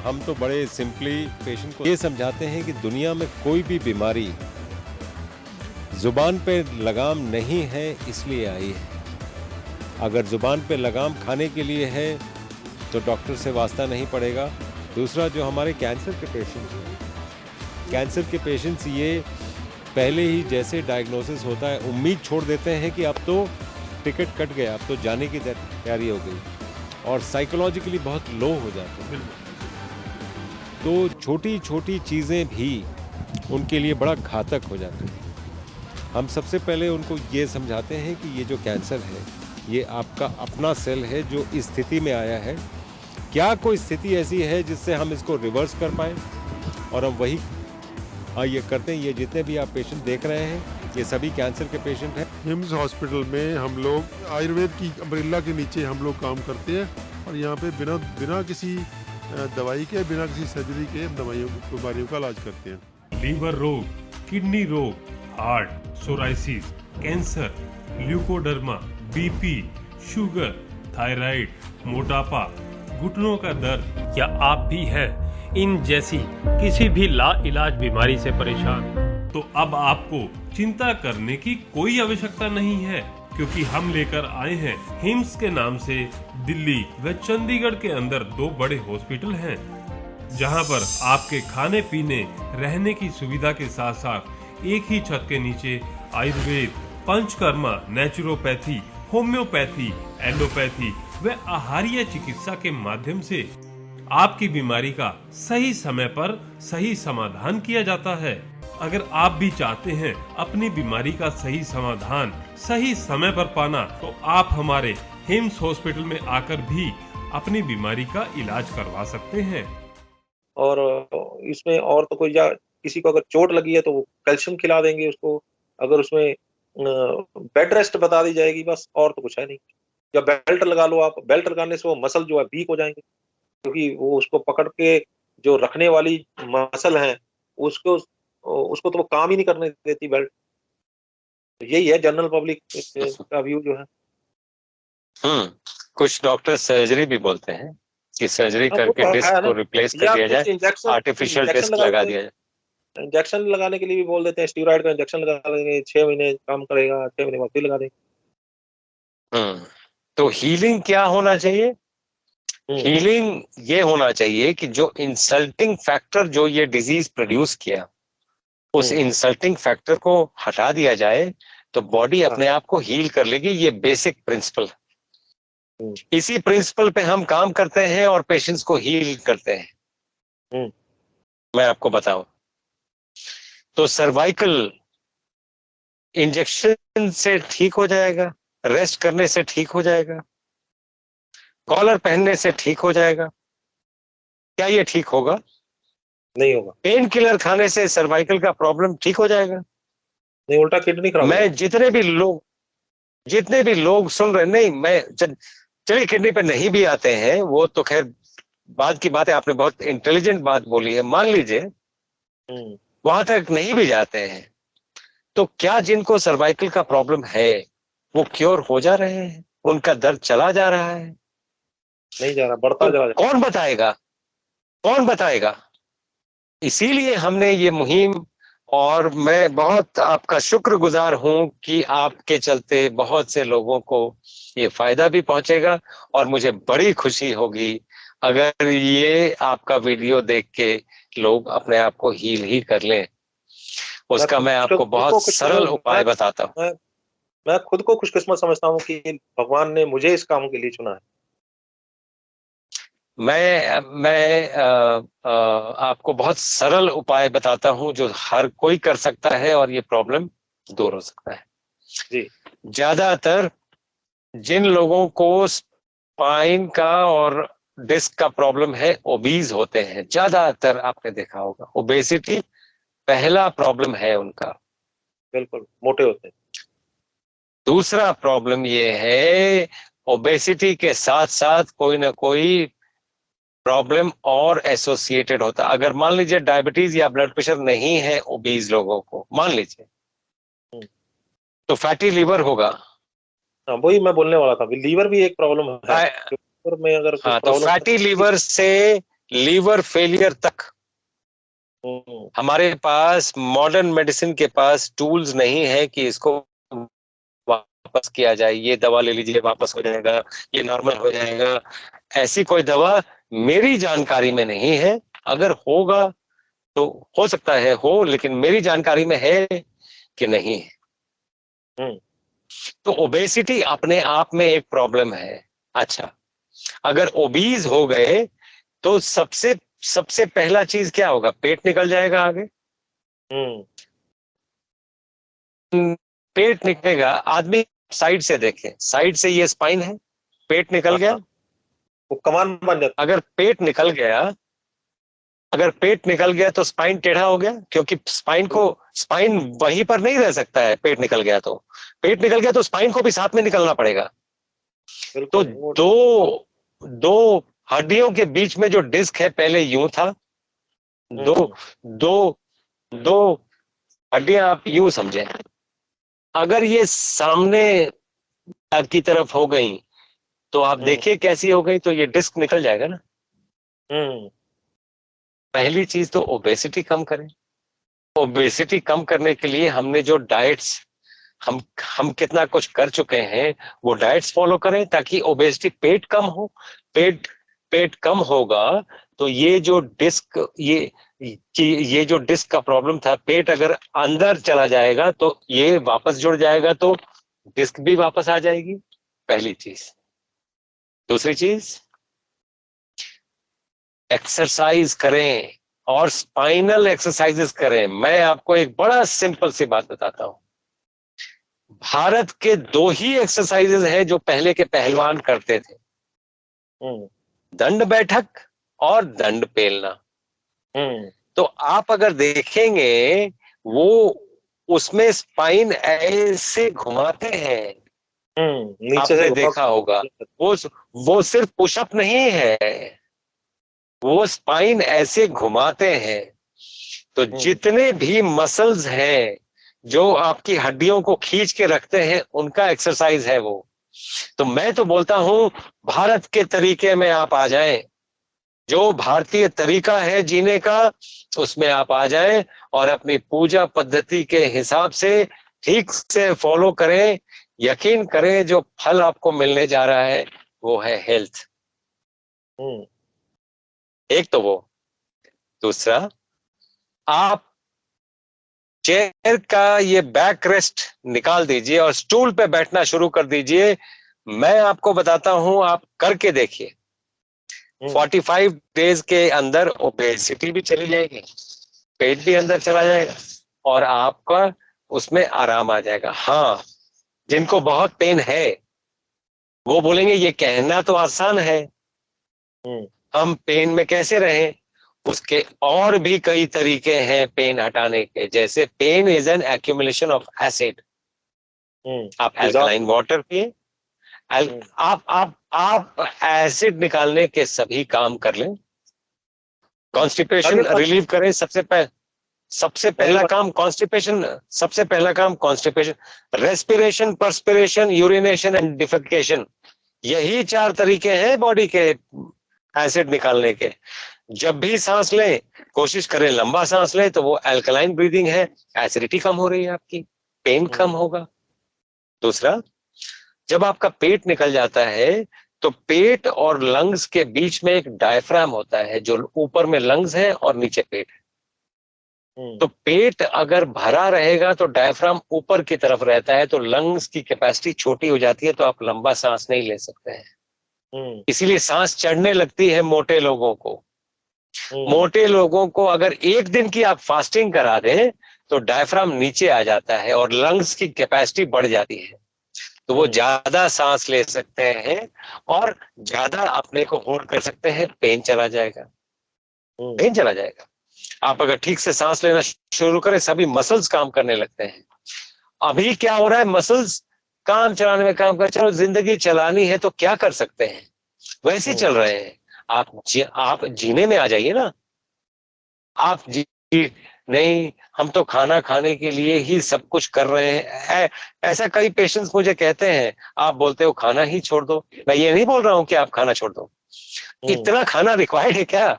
हम तो बड़े सिंपली पेशेंट को ये समझाते हैं कि दुनिया में कोई भी बीमारी जुबान पे लगाम नहीं है इसलिए आई है। अगर जुबान पे लगाम खाने के लिए है तो डॉक्टर से वास्ता नहीं पड़ेगा। दूसरा, जो हमारे कैंसर के पेशेंट्स हैं, कैंसर के पेशेंट्स ये पहले ही जैसे डायग्नोसिस होता है उम्मीद छोड़ देते हैं कि अब तो टिकट कट गया, अब तो जाने की तैयारी हो गई और साइकोलॉजिकली बहुत लो हो जाते हैं। तो छोटी छोटी चीज़ें भी उनके लिए बड़ा घातक हो जाती हैं। हम सबसे पहले उनको ये समझाते हैं कि ये जो कैंसर है ये आपका अपना सेल है जो इस स्थिति में आया है। क्या कोई स्थिति ऐसी है जिससे हम इसको रिवर्स कर पाएँ, और हम वही ये करते हैं। ये जितने भी आप पेशेंट देख रहे हैं ये सभी कैंसर के पेशेंट हैं। हिम्स हॉस्पिटल में हम लोग आयुर्वेद की अम्ब्रेला के नीचे हम लोग काम करते हैं और यहाँ पे बिना किसी दवाई के, बिना किसी सर्जरी के बीमारियों का इलाज करते हैं। लीवर रोग, किडनी रोग, heart, psoriasis, cancer, leucoderma, BP, sugar, thyroid, मोटापा, घुटनों का दर्द, क्या आप भी हैं इन जैसी किसी भी लाइलाज बीमारी से परेशान? तो अब आपको चिंता करने की कोई आवश्यकता नहीं है, क्योंकि हम लेकर आए हैं हिम्स के नाम से दिल्ली व चंडीगढ़ के अंदर 2 बड़े हॉस्पिटल हैं, जहां पर आपके खाने पीने रहने की सुविधा के साथ साथ एक ही छत के नीचे Ayurveda, panchakarma, naturopathy, homeopathy, allopathy व आहारीय चिकित्सा के माध्यम से आपकी बीमारी का सही समय पर सही समाधान किया जाता है। अगर आप भी चाहते हैं अपनी बीमारी का सही समाधान सही समय पर पाना, तो आप हमारे हिम्स हॉस्पिटल में आकर भी अपनी बीमारी का इलाज करवा सकते हैं। और इसमें और तो कोई, या किसी को अगर चोट लगी है तो वो कैल्शियम खिला देंगे उसको। अगर उसमें बेड रेस्ट बता दी जाएगी बस, और तो कुछ है नहीं। या बेल्ट लगा लो आप, बेल्ट लगाने से वो मसल जो है वीक हो जाएंगे, क्योंकि वो उसको पकड़ के जो रखने वाली मसल है उसको उसको तो वो काम ही नहीं करने देती बेल्ट। यही है जनरल पब्लिक का व्यू जो है। कुछ डॉक्टर सर्जरी भी बोलते हैं कि सर्जरी हाँ, वो करके तो डिस्क है को ना। रिप्लेस या कर दिया कुछ जाए, इंजेक्शन आर्टिफिशियल इंजेक्शन डिस्क लगा लगा देते दिया जाए। हैं, इंजेक्शन लगाने के लिए भी बोल देते हैं, स्टीरॉइड का इंजेक्शन लगा देंगे, 6 महीने काम करेगा, 6 महीने बाद फिर लगा देंगे। तो हीलिंग क्या होना चाहिए? हम्म, हीलिंग ये होना चाहिए कि जो इंसल्टिंग फैक्टर जो ये डिजीज प्रोड्यूस किया, उस हम्म, इंसल्टिंग फैक्टर को हटा दिया जाए तो बॉडी हाँ, अपने आप को हील कर लेगी। ये बेसिक प्रिंसिपल, हम्म, इसी प्रिंसिपल पे हम काम करते हैं और पेशेंट्स को हील करते हैं। हम्म, मैं आपको बताऊं तो सर्वाइकल इंजेक्शन से ठीक हो जाएगा, रेस्ट करने से ठीक हो जाएगा, कॉलर पहनने से ठीक हो जाएगा। क्या ये ठीक होगा? नहीं होगा। पेन किलर खाने से सर्वाइकल का प्रॉब्लम ठीक हो जाएगा? नहीं, उल्टा किडनी खराब हो मैं जितने भी लोग सुन रहे, नहीं मैं चलिए किडनी पे नहीं भी आते हैं, वो तो खैर बात की बात है, आपने बहुत इंटेलिजेंट बात बोली है, मान लीजिए जाएगा। वहां तक नहीं भी जाते हैं, तो क्या जिनको सर्वाइकल का प्रॉब्लम है वो क्योर हो जा रहे हैं, उनका दर्द चला जा रहा है? नहीं जा रहा, बढ़ता तो चला जा कौन बताएगा? कौन बताएगा? इसीलिए हमने ये मुहिम, और मैं बहुत आपका शुक्रगुजार हूं कि आपके चलते बहुत से लोगों को ये फायदा भी पहुंचेगा, और मुझे बड़ी खुशी होगी अगर ये आपका वीडियो देख के लोग अपने आप को हील ही कर लें। उसका मैं आपको बहुत सरल उपाय बताता हूँ। मैं खुद को खुशकिस्मत समझता हूँ कि भगवान ने मुझे इस काम के लिए चुना है। मैं आपको बहुत सरल उपाय बताता हूं जो हर कोई कर सकता है और ये प्रॉब्लम दूर हो सकता है। जी। ज्यादातर जिन लोगों को स्पाइन का और डिस्क का प्रॉब्लम है, ओबीज होते हैं, ज्यादातर आपने देखा होगा ओबेसिटी पहला प्रॉब्लम है उनका। बिल्कुल मोटे होते हैं। दूसरा प्रॉब्लम ये है ओबेसिटी के साथ साथ कोई ना कोई प्रॉब्लम और एसोसिएटेड होता। अगर मान लीजिए डायबिटीज या ब्लड प्रेशर नहीं है ओबीज लोगों को, मान लीजिए, तो फैटी लीवर होगा। हाँ, वही मैं बोलने वाला था, लीवर भी एक प्रॉब्लम है। लीवर में अगर कुछ हाँ, तो प्रॉब्लम फैटी लीवर से लीवर फेलियर तक हम्म, हमारे पास मॉडर्न मेडिसिन के पास टूल्स नहीं है कि इसको वापस किया जाए। ये दवा ले लीजिए वापस हो जाएगा, ये नॉर्मल हो जाएगा, ऐसी कोई दवा मेरी जानकारी में नहीं है। अगर होगा तो हो सकता है हो, लेकिन मेरी जानकारी में है कि नहीं है। तो ओबेसिटी अपने आप में एक प्रॉब्लम है। अच्छा, अगर ओबीज हो गए तो सबसे सबसे पहला चीज क्या होगा? पेट निकल जाएगा आगे। पेट निकलेगा, आदमी साइड से देखे, साइड से ये स्पाइन है, पेट निकल गया, वो कमान बन जाता। अगर पेट निकल गया तो स्पाइन टेढ़ा हो गया, क्योंकि स्पाइन वहीं पर नहीं रह सकता है। पेट निकल गया तो स्पाइन को भी साथ में निकलना पड़ेगा। तो दो हड्डियों के बीच में जो डिस्क है, पहले यूं था, दो दो दो हड्डियां आप यूं समझें, अगर ये सामने की तरफ हो गई तो आप देखिए कैसी हो गई, तो ये डिस्क निकल जाएगा ना। पहली चीज तो ओबेसिटी कम करें। ओबेसिटी कम करने के लिए हमने जो डाइट्स, हम कितना कुछ कर चुके हैं, वो डाइट्स फॉलो करें ताकि ओबेसिटी, पेट कम हो। पेट कम होगा तो ये जो डिस्क का प्रॉब्लम था, पेट अगर अंदर चला जाएगा तो ये वापस जुड़ जाएगा, तो डिस्क भी वापस आ जाएगी। पहली चीज। दूसरी चीज, एक्सरसाइज करें और स्पाइनल एक्सरसाइजेस करें। मैं आपको एक बड़ा सिंपल सी बात बताता हूं। भारत के 2 ही एक्सरसाइजेस हैं जो पहले के पहलवान करते थे, दंड बैठक और दंड पेलना। तो आप अगर देखेंगे वो उसमें स्पाइन ऐसे घुमाते हैं, नीचे आपने से देखा होगा। वो सिर्फ पुशअप नहीं है, वो स्पाइन ऐसे घुमाते हैं। तो जितने भी मसल्स हैं जो आपकी हड्डियों को खींच के रखते हैं, उनका एक्सरसाइज है वो। तो मैं तो बोलता हूं भारत के तरीके में आप आ जाएं, जो भारतीय तरीका है जीने का उसमें आप आ जाएं और अपनी पूजा पद्धति के हिसाब से ठीक से फॉलो करें। यकीन करें जो फल आपको मिलने जा रहा है वो है हेल्थ। एक तो वो, दूसरा आप चेयर का ये बैक रेस्ट निकाल दीजिए और स्टूल पे बैठना शुरू कर दीजिए। मैं आपको बताता हूं, आप करके देखिए, 45 डेज के अंदर ओबेसिटी भी चली जाएगी, पेट भी अंदर चला जाएगा और आपका उसमें आराम आ जाएगा। हाँ, जिनको बहुत पेन है वो बोलेंगे ये कहना तो आसान है, हम पेन में कैसे रहें। उसके और भी कई तरीके हैं पेन हटाने के, जैसे pain is an accumulation of acid. आप एल्कलाइन वाटर पिए, आप एसिड निकालने के सभी काम कर लें, कॉन्स्टिपेशन रिलीव करें। सबसे पहला काम कॉन्स्टिपेशन, सबसे पहला काम constipation, respiration, perspiration, urination and defecation, यही 4 तरीके हैं बॉडी के एसिड निकालने के। जब भी सांस लें कोशिश करें लंबा सांस लें, तो वो अल्कलाइन ब्रीदिंग है, एसिडिटी कम हो रही है, आपकी पेन कम होगा। दूसरा, जब आपका पेट निकल जाता है तो पेट और लंग्स के बीच में एक डायफ्राम होता है, जो ऊपर में लंग्स है और नीचे पेट है। तो पेट अगर भरा रहेगा तो डायफ्राम ऊपर की तरफ रहता है, तो लंग्स की कैपेसिटी छोटी हो जाती है, तो आप लंबा सांस नहीं ले सकते हैं। इसीलिए सांस चढ़ने लगती है मोटे लोगों को। मोटे लोगों को अगर एक दिन की आप फास्टिंग करा दें तो डायफ्राम नीचे आ जाता है और लंग्स की कैपेसिटी बढ़ जाती है, तो वो ज्यादा सांस ले सकते हैं और ज्यादा अपने को होल्ड कर सकते हैं। पेन चला जाएगा, पेन चला जाएगा। आप अगर ठीक से सांस लेना शुरू करें, सभी मसल्स काम करने लगते हैं। अभी क्या हो रहा है, मसल्स काम चलाने में काम कर, चलो जिंदगी चलानी है तो क्या कर सकते हैं, वैसे चल रहे हैं। आप जीने में आ जाइए ना। आप नहीं, हम तो खाना खाने के लिए ही सब कुछ कर रहे हैं। ऐसा कई पेशेंट्स मुझे कहते हैं, आप बोलते हो खाना ही छोड़ दो। मैं ये नहीं बोल रहा हूं कि आप खाना छोड़ दो, इतना खाना रिक्वायर्ड है क्या?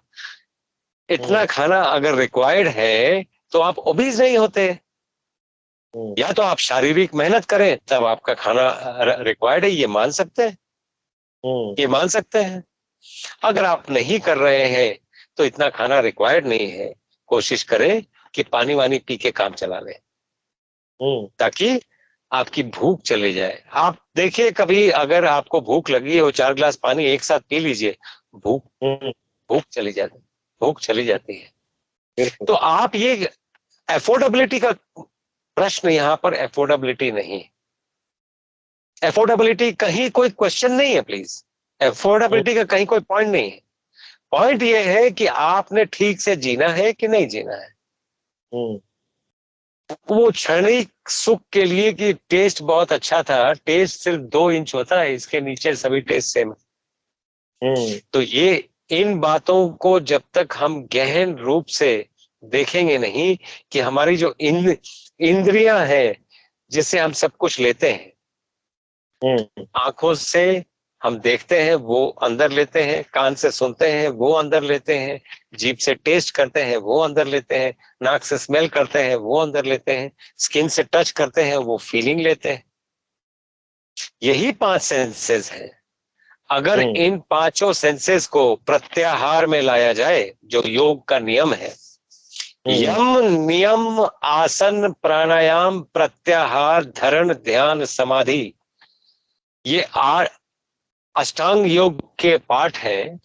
इतना खाना अगर रिक्वायर्ड है तो आप ओबीज नहीं होते। या तो आप शारीरिक मेहनत करें तब आपका खाना रिक्वायर्ड है, ये मान सकते हैं, ये मान सकते हैं। अगर आप नहीं कर रहे हैं तो इतना खाना रिक्वायर्ड नहीं है। कोशिश करें कि पानी वानी पी के काम चला लें, ताकि आपकी भूख चली जाए। आप देखिए, कभी अगर आपको भूख लगी हो, 4 गिलास पानी एक साथ पी लीजिए, भूख चली जाती, भूख चली जाती है। तो आप ये अफोर्डेबिलिटी का प्रश्न, यहाँ पर अफोर्डेबिलिटी नहीं, अफोर्डेबिलिटी कहीं कोई क्वेश्चन नहीं है, प्लीज। अफोर्डेबिलिटी का कहीं कोई पॉइंट नहीं है। पॉइंट ये है कि आपने ठीक से जीना है कि नहीं जीना है। वो क्षणिक सुख के लिए कि टेस्ट बहुत अच्छा था, टेस्ट सिर्फ 2 इंच होता है, इसके नीचे सभी टेस्ट सेम है। तो ये इन बातों को जब तक हम गहन रूप से देखेंगे नहीं कि हमारी जो इंद्रियां हैं जिससे हम सब कुछ लेते हैं, आंखों से हम देखते हैं वो अंदर लेते हैं, कान से सुनते हैं वो अंदर लेते हैं, जीभ से टेस्ट करते हैं वो अंदर लेते हैं, नाक से स्मेल करते हैं वो अंदर लेते हैं, स्किन से टच करते हैं वो फीलिंग लेते हैं। यही 5 सेंसेस हैं। अगर इन 5 सेंसेस को प्रत्याहार में लाया जाए, जो योग का नियम है, यम नियम आसन प्राणायाम प्रत्याहार धरण ध्यान समाधि, ये अष्टांग योग के पाठ है।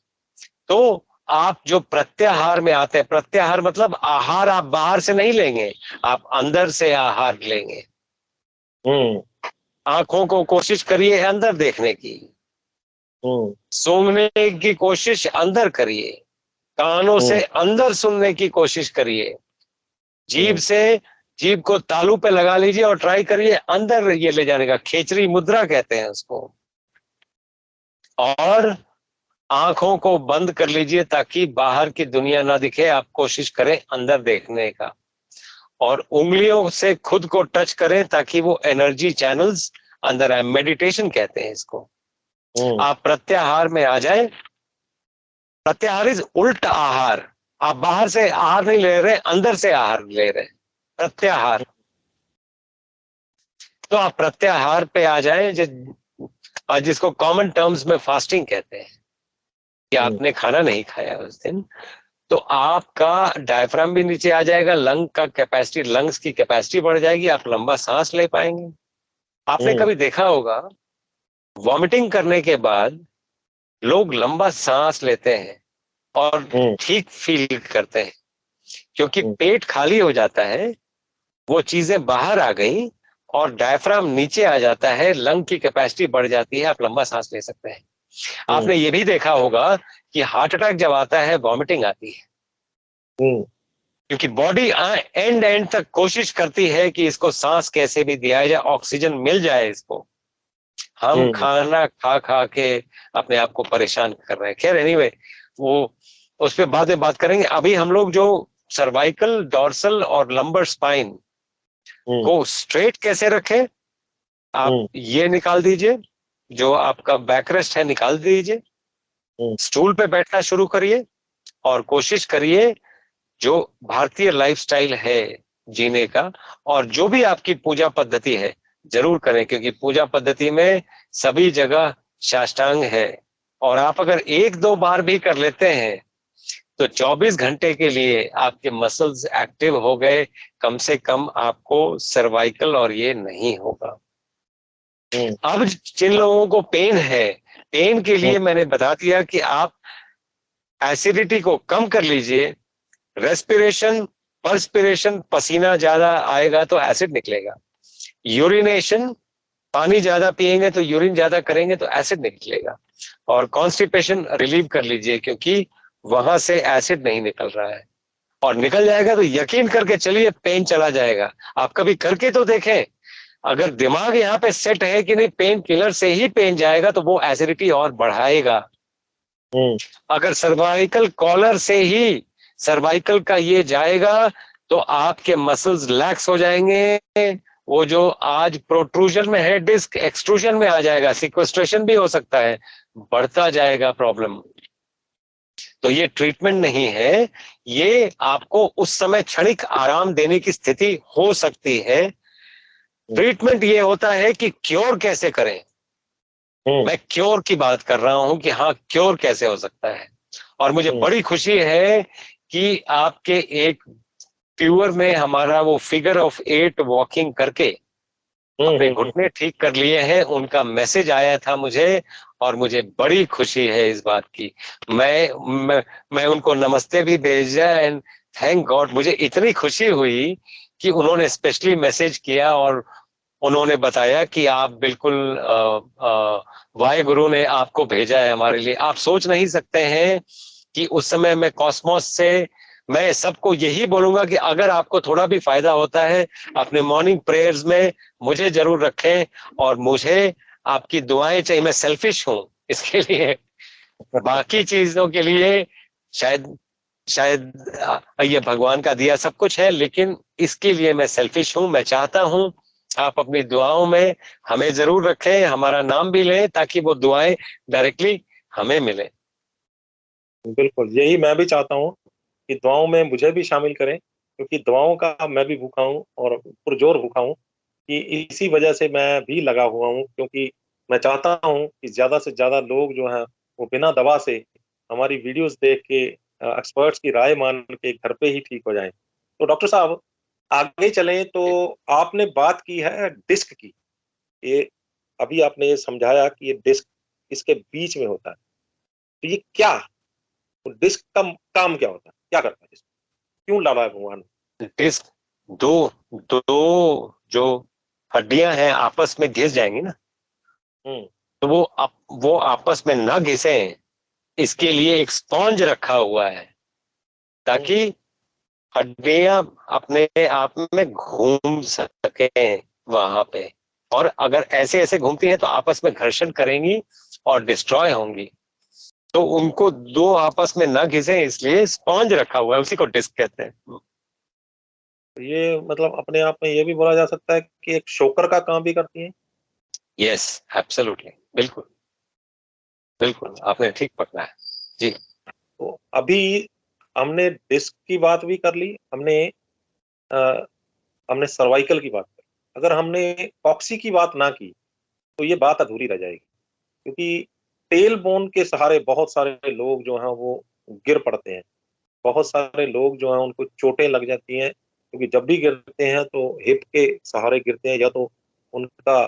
तो आप जो प्रत्याहार में आते हैं, प्रत्याहार मतलब आहार आप बाहर से नहीं लेंगे, आप अंदर से आहार लेंगे। आंखों को कोशिश करिए अंदर देखने की, सूंघने की कोशिश अंदर करिए, कानों से अंदर सुनने की कोशिश करिए, जीभ से जीभ को तालू पे लगा लीजिए और ट्राई करिए अंदर ये ले जाने का, खेचरी मुद्रा कहते हैं उसको। और आंखों को बंद कर लीजिए ताकि बाहर की दुनिया ना दिखे, आप कोशिश करें अंदर देखने का। और उंगलियों से खुद को टच करें ताकि वो एनर्जी चैनल्स अंदर आए, मेडिटेशन कहते हैं इसको। आप प्रत्याहार में आ जाए। प्रत्याहार इज उल्ट आहार। आप बाहर से आहार नहीं ले रहे, अंदर से आहार ले रहे हैं, प्रत्याहार। तो आप प्रत्याहार पे आ जाए, जिसको कॉमन टर्म्स में फास्टिंग कहते हैं, कि आपने खाना नहीं खाया उस दिन। तो आपका डायफ्राम भी नीचे आ जाएगा, लंग का कैपेसिटी, लंग्स की कैपेसिटी बढ़ जाएगी, आप लंबा सांस ले पाएंगे। आपने कभी देखा होगा वॉमिटिंग करने के बाद लोग लंबा सांस लेते हैं और ठीक फील करते हैं, क्योंकि पेट खाली हो जाता है, वो चीजें बाहर आ गई और डायफ्राम नीचे आ जाता है, लंग की कैपेसिटी बढ़ जाती है, आप लंबा सांस ले सकते हैं। आपने ये भी देखा होगा कि हार्ट अटैक जब आता है वॉमिटिंग आती है, क्योंकि बॉडी एंड तक कोशिश करती है कि इसको सांस कैसे भी दिया जाए, ऑक्सीजन मिल जाए इसको। हम खाना खा खा के अपने आप को परेशान कर रहे हैं। खैर एनीवे, वो उस पर बाद में बात करेंगे। अभी हम लोग जो सर्वाइकल, डॉर्सल और लंबर स्पाइन को स्ट्रेट कैसे रखें, आप ये निकाल दीजिए, जो आपका बैकरेस्ट है निकाल दीजिए, स्टूल पे बैठना शुरू करिए और कोशिश करिए जो भारतीय लाइफस्टाइल है जीने का, और जो भी आपकी पूजा पद्धति है जरूर करें, क्योंकि पूजा पद्धति में सभी जगह साष्टांग है। और आप अगर 1-2 बार भी कर लेते हैं तो 24 घंटे के लिए आपके मसल्स एक्टिव हो गए, कम से कम आपको सर्वाइकल और ये नहीं होगा। अब जिन लोगों को पेन है, पेन के लिए मैंने बता दिया कि आप एसिडिटी को कम कर लीजिए, रेस्पिरेशन, पर्सपिरेशन, पसीना ज्यादा आएगा तो एसिड निकलेगा, यूरिनेशन, पानी ज्यादा पिएंगे तो यूरिन ज्यादा करेंगे तो एसिड निकलेगा, और कॉन्स्टिपेशन रिलीव कर लीजिए क्योंकि वहां से एसिड नहीं निकल रहा है। और निकल जाएगा तो यकीन करके चलिए पेन चला जाएगा। आप कभी करके तो देखें, अगर दिमाग यहाँ पे सेट है कि नहीं पेन किलर से ही पेन जाएगा तो वो एसिडिटी और बढ़ाएगा। अगर सर्वाइकल कॉलर से ही सर्वाइकल का ये जाएगा तो आपके मसल्स लैक्स हो जाएंगे, वो जो आज प्रोट्रूजन में है डिस्क एक्सट्रूजन में आ जाएगा, सिक्वेस्ट्रेशन भी हो सकता है, बढ़ता जाएगा प्रॉब्लम। तो ये ट्रीटमेंट नहीं है, ये आपको उस समय क्षणिक आराम देने की स्थिति हो सकती है। ट्रीटमेंट ये होता है कि क्योर कैसे करें। मैं क्योर की बात कर रहा हूं कि हाँ क्योर कैसे हो सकता है। और मुझे बड़ी खुशी है कि आपके एक व्यूअर ने हमारा वो फिगर ऑफ 8 वॉकिंग करके अपने घुटने ठीक कर लिए हैं, उनका मैसेज आया था मुझे और मुझे बड़ी खुशी है इस बात की। मैं उनको नमस्ते भी भेजा एंड थैंक गॉड, मुझे इतनी खुशी हुई कि उन्होंने स्पेशली मैसेज किया और उन्होंने बताया कि आप बिल्कुल वाहेगुरु ने आपको भेजा है हमारे लिए। आप सोच नहीं सकते हैं कि उस समय मैं कॉस्मोस से, मैं सबको यही बोलूंगा कि अगर आपको थोड़ा भी फायदा होता है अपने मॉर्निंग प्रेयर्स में मुझे जरूर रखें, और मुझे आपकी दुआएं चाहिए। मैं सेल्फिश हूं इसके लिए, बाकी चीजों के लिए शायद ये भगवान का दिया सब कुछ है, लेकिन इसके लिए मैं सेल्फिश हूं। मैं चाहता हूं आप अपनी दुआओं में हमें जरूर रखें, हमारा नाम भी लें ताकि वो दुआएं डायरेक्टली हमें मिले। बिल्कुल, यही मैं भी चाहता हूँ कि दुआओं में मुझे भी शामिल करें, क्योंकि दुआओं का मैं भी भूखा हूँ और पुरजोर भूखा हूँ, कि इसी वजह से मैं भी लगा हुआ हूँ, क्योंकि मैं चाहता हूँ कि ज़्यादा से ज़्यादा लोग जो हैं वो बिना दवा से हमारी वीडियोस देख के, एक्सपर्ट्स की राय मान के घर पे ही ठीक हो जाएं। तो डॉक्टर साहब आगे चलें, तो आपने बात की है डिस्क की, ये अभी आपने ये समझाया कि ये डिस्क इसके बीच में होता है, तो ये क्या, तो डिस्क का काम क्या होता है, क्या करता है डिस्क, क्यों लाना है भगवान? डिस्क दो जो हड्डियां हैं आपस में घिस जाएंगी ना, तो वो आपस में ना घिसे, इसके लिए एक स्पॉन्ज रखा हुआ है ताकि हड्डियां अपने आप में घूम सके वहां पे, और अगर ऐसे ऐसे घूमती हैं तो आपस में घर्षण करेंगी और डिस्ट्रॉय होंगी। तो उनको दो आपस में न घिसे, इसलिए स्पॉन्ज रखा हुआ है, उसी को डिस्क कहते हैं। ये मतलब अपने आप में ये भी बोला जा सकता है कि एक शोकर का काम भी करती है। यस, एब्सोल्युटली, बिल्कुल बिल्कुल, आपने ठीक पकड़ा है जी। तो अभी हमने डिस्क की बात भी कर ली, अ, हमने सर्वाइकल की बात करी। अगर हमने कॉक्सी की बात ना की तो ये बात अधूरी रह जाएगी, क्योंकि टेल बोन के सहारे बहुत सारे लोग जो हैं वो गिर पड़ते हैं। बहुत सारे लोग जो हैं उनको चोटें लग जाती हैं, क्योंकि जब भी गिरते हैं तो हिप के सहारे गिरते हैं, या तो उनका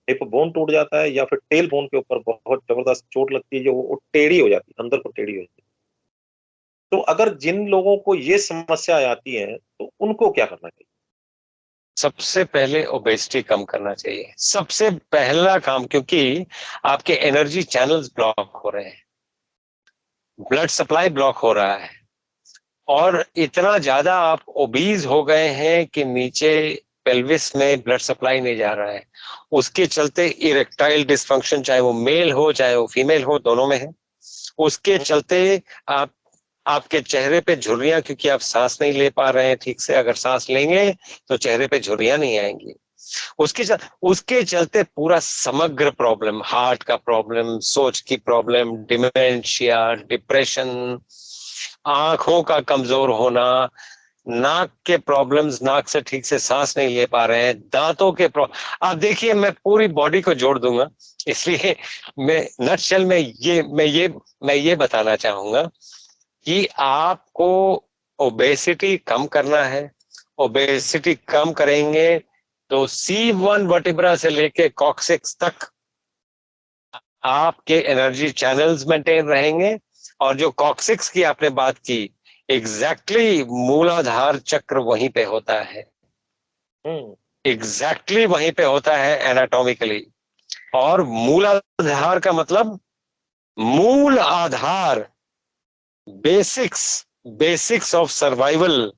हिप बोन टूट जाता है या फिर टेल बोन के ऊपर बहुत जबरदस्त चोट लगती है, जो वो टेढ़ी हो जाती है, अंदर को टेढ़ी हो जाती है। तो अगर जिन लोगों को ये समस्या आती है तो उनको क्या करना चाहिए? सबसे पहले ओबेसिटी कम करना चाहिए, सबसे पहला काम, क्योंकि आपके एनर्जी चैनल्स ब्लॉक हो रहे हैं, ब्लड सप्लाई ब्लॉक हो रहा है, और इतना ज्यादा आप ओबीज हो गए हैं कि नीचे पेल्विस में ब्लड सप्लाई नहीं जा रहा है। उसके चलते इरेक्टाइल डिसफंक्शन, चाहे वो मेल हो चाहे वो फीमेल हो, दोनों में है। उसके चलते आप आपके चेहरे पे झुर्रियां, क्योंकि आप सांस नहीं ले पा रहे हैं ठीक से, अगर सांस लेंगे तो चेहरे पे झुर्रियां नहीं आएंगी। उसके चलते पूरा समग्र प्रॉब्लम, हार्ट का प्रॉब्लम, सोच की प्रॉब्लम, डिमेंशिया, डिप्रेशन, आंखों का कमजोर होना, नाक के प्रॉब्लम्स, नाक से ठीक से सांस नहीं ले पा रहे हैं, दांतों के प्रॉब्लम। आप देखिए, मैं पूरी बॉडी को जोड़ दूंगा, इसलिए मैं नटशेल में मैं ये बताना चाहूंगा कि आपको ओबेसिटी कम करना है। ओबेसिटी कम करेंगे तो C1 वर्टिब्रा से लेके कॉक्सिक्स तक आपके एनर्जी चैनल्स मेंटेन रहेंगे। और जो कॉक्सिक्स की आपने बात की, एग्जैक्टली मूलाधार चक्र वहीं पे होता है, एग्जैक्टली वहीं पे होता है एनाटॉमिकली। और मूलाधार का मतलब मूल आधार, बेसिक्स बेसिक्स ऑफ सर्वाइवल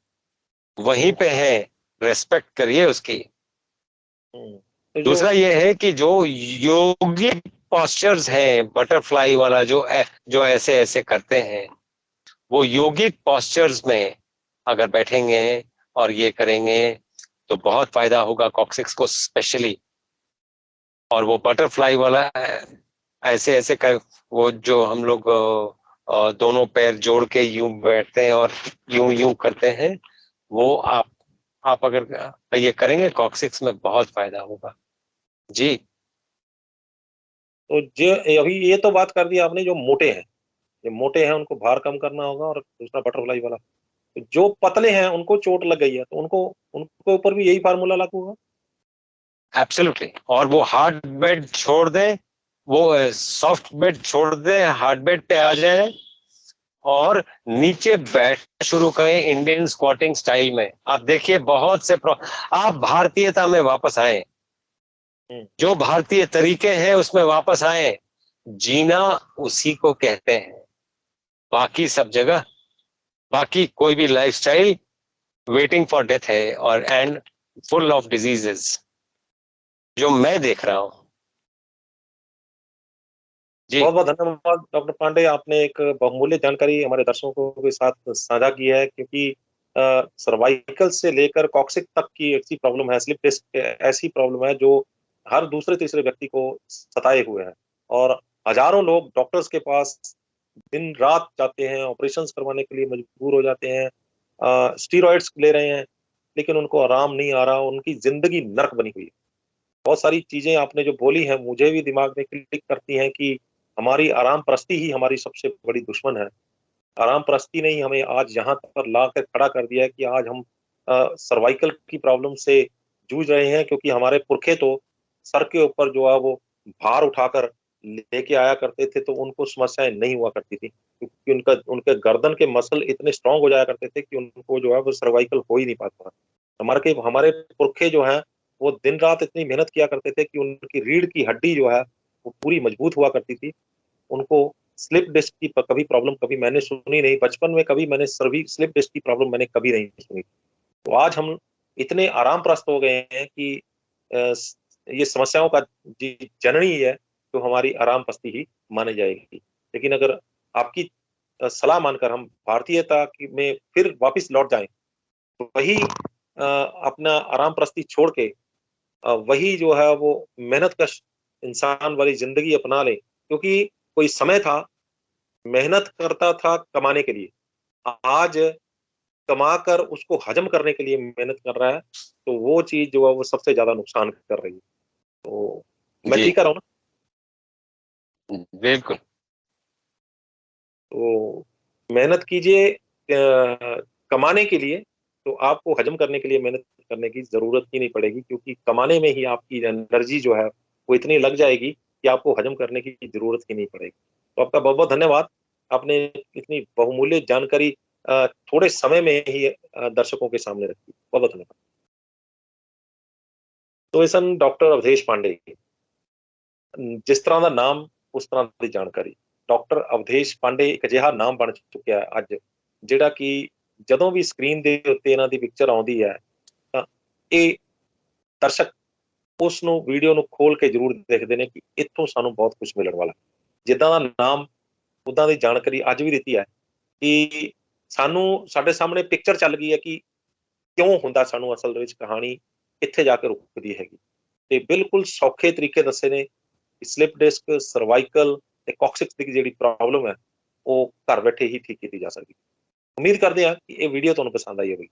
वहीं पे है, रेस्पेक्ट करिए उसकी। तो जो दूसरा ये है कि जो योगिक पॉस्चर्स हैं, बटरफ्लाई वाला जो ऐसे ऐसे करते हैं, वो योगिक पॉस्चर्स में अगर बैठेंगे और ये करेंगे तो बहुत फायदा होगा कॉक्सिक्स को स्पेशली। और वो बटरफ्लाई वाला ऐसे ऐसे कर, वो जो हम लोग दोनों पैर जोड़ के यूं बैठते हैं और यूं यूं करते हैं, वो आप अगर ये करेंगे कॉक्सिक्स में बहुत फायदा होगा जी। तो जो अभी ये तो बात कर दी आपने, जो मोटे हैं, जो मोटे हैं उनको भार कम करना होगा, और दूसरा बटरफ्लाई वाला। तो जो पतले हैं उनको चोट लग गई है, तो उनको उनके ऊपर भी यही फार्मूला लागू होगा? एब्सोल्युटली। और वो हार्ड बेड छोड़ दें, वो सॉफ्ट बेड छोड़ दें, हार्ड बेड पे आ जाए और नीचे बैठना शुरू करें इंडियन स्क्वाटिंग स्टाइल में। आप देखिए बहुत से आप भारतीयता में वापस आए, जो भारतीय तरीके हैं उसमें वापस आए। जीना उसी को कहते हैं, बाकी सब जगह, बाकी कोई भी लाइफस्टाइल वेटिंग फॉर डेथ है, और एंड फुल ऑफ डिजीजेस, जो मैं देख रहा हूं जी। बहुत बहुत धन्यवाद डॉक्टर पांडे, आपने एक बहुमूल्य जानकारी हमारे दर्शकों के साथ साझा की है, क्योंकि सर्वाइकल से लेकर कॉक्सिक तक की ऐसी प्रॉब्लम है, स्लिप डिस्क ऐसी प्रॉब्लम है जो हर दूसरे तीसरे व्यक्ति को सताए हुए है। और हजारों लोग डॉक्टर्स के पास दिन रात जाते हैं, ऑपरेशंस करवाने के लिए मजबूर हो जाते हैं, स्टीरॉइड्स ले रहे हैं, लेकिन उनको आराम नहीं आ रहा, उनकी जिंदगी नर्क बनी हुई है। बहुत सारी चीजें आपने जो बोली हैं मुझे भी दिमाग में क्लिक करती हैं कि हमारी आराम परस्ती ही हमारी सबसे बड़ी दुश्मन है। आराम परस्ती ने ही हमें आज यहाँ पर ला कर खड़ा कर दिया है कि आज हम सर्वाइकल की प्रॉब्लम से जूझ रहे हैं, क्योंकि हमारे पुरखे तो सर के ऊपर जो है वो भार उठाकर लेके आया करते थे, तो उनको समस्याएं नहीं हुआ करती थी, क्योंकि उनका उनके गर्दन के मसल इतने स्ट्रांग हो जाया करते थे कि उनको जो है वो सर्वाइकल हो ही नहीं पाता। हमारे पुरखे जो हैं वो दिन रात इतनी मेहनत किया करते थे कि उनकी रीढ़ की हड्डी जो है वो पूरी मजबूत हुआ करती थी, उनको स्लिप डिस्क की कभी प्रॉब्लम कभी मैंने सुनी नहीं, बचपन में कभी मैंने स्लिप डिस्क की प्रॉब्लम मैंने कभी नहीं सुनी। तो आज हम इतने आराम प्रस्त हो गए हैं कि ये समस्याओं का जननी है तो हमारी आराम पस्ती ही मानी जाएगी। लेकिन अगर आपकी सलाह मानकर हम भारतीयता में फिर वापस लौट जाएं तो वही अपना आराम प्रस्ती छोड़ के वही जो है वो मेहनत कश इंसान वाली जिंदगी अपना लें, क्योंकि कोई समय था मेहनत करता था कमाने के लिए, आज कमाकर उसको हजम करने के लिए मेहनत कर रहा है, तो वो चीज जो है वो सबसे ज्यादा नुकसान कर रही है। तो मैं जी। ठीक कर रहा हूँ ना? बिल्कुल। तो मेहनत कीजिए कमाने के लिए, तो आपको हजम करने के लिए मेहनत करने की जरूरत ही नहीं पड़ेगी, क्योंकि कमाने में ही आपकी एनर्जी जो है वो इतनी लग जाएगी कि आपको हजम करने की जरूरत ही नहीं पड़ेगी। तो आपका बहुत बहुत धन्यवाद, आपने इतनी बहुमूल्य जानकारी थोड़े समय में ही दर्शकों के सामने रखी। बहुत बहुत धन्यवाद। तो इसन डॉक्टर अवधेश पांडे, जिस तरह का नाम उस तरह की जानकारी। डॉक्टर अवधेश पांडे एक अजिहा नाम बन चुकिया है ਅੱਜ, ਜਿਹੜਾ ਕਿ ਜਦੋਂ ਵੀ ਸਕਰੀਨ ਦੇ ਉੱਤੇ ਇਹਨਾਂ ਦੀ ਪਿਕਚਰ ਆਉਂਦੀ ਹੈ ਤਾਂ ਇਹ ਦਰਸ਼ਕ ਉਸ ਨੂੰ ਵੀਡੀਓ ਨੂੰ ਖੋਲ ਕੇ ਜ਼ਰੂਰ ਦੇਖਦੇ ਨੇ ਕਿ ਇੱਥੋਂ ਸਾਨੂੰ ਬਹੁਤ ਕੁਝ ਮਿਲਣ ਵਾਲਾ। ਜਿੱਦਾਂ ਦਾ ਨਾਮ ਉਦਾਂ ਦੀ ਜਾਣਕਾਰੀ ਅੱਜ ਵੀ ਦਿੱਤੀ ਹੈ ਕਿ ਸਾਨੂੰ ਸਾਡੇ ਸਾਹਮਣੇ ਪਿਕਚਰ ਚੱਲ ਗਈ ਹੈ ਕਿ ਕਿਉਂ ਹੁੰਦਾ ਸਾਨੂੰ ਅਸਲ ਦੇ ਵਿੱਚ ਕਹਾਣੀ ਇੱਥੇ ਜਾ ਕੇ ਰੁਕਦੀ ਹੈਗੀ, ਤੇ ਬਿਲਕੁਲ ਸੌਖੇ ਤਰੀਕੇ ਦੱਸੇ ਨੇ। स्लिप डिस्क, सर्वाइकल ਤੇ ਕੌਕਸਿਕਸ ਦੀ ਜਿਹੜੀ ਪ੍ਰੋਬਲਮ ਹੈ ਉਹ ਘਰ ਬੈਠੇ ਹੀ ਠੀਕ ਕੀਤੀ ਜਾ ਸਕਦੀ। ਉਮੀਦ ਕਰਦੇ ਹਾਂ ਕਿ ਇਹ ਵੀਡੀਓ ਤੁਹਾਨੂੰ ਪਸੰਦ ਆਈ ਹੋਵੇਗੀ।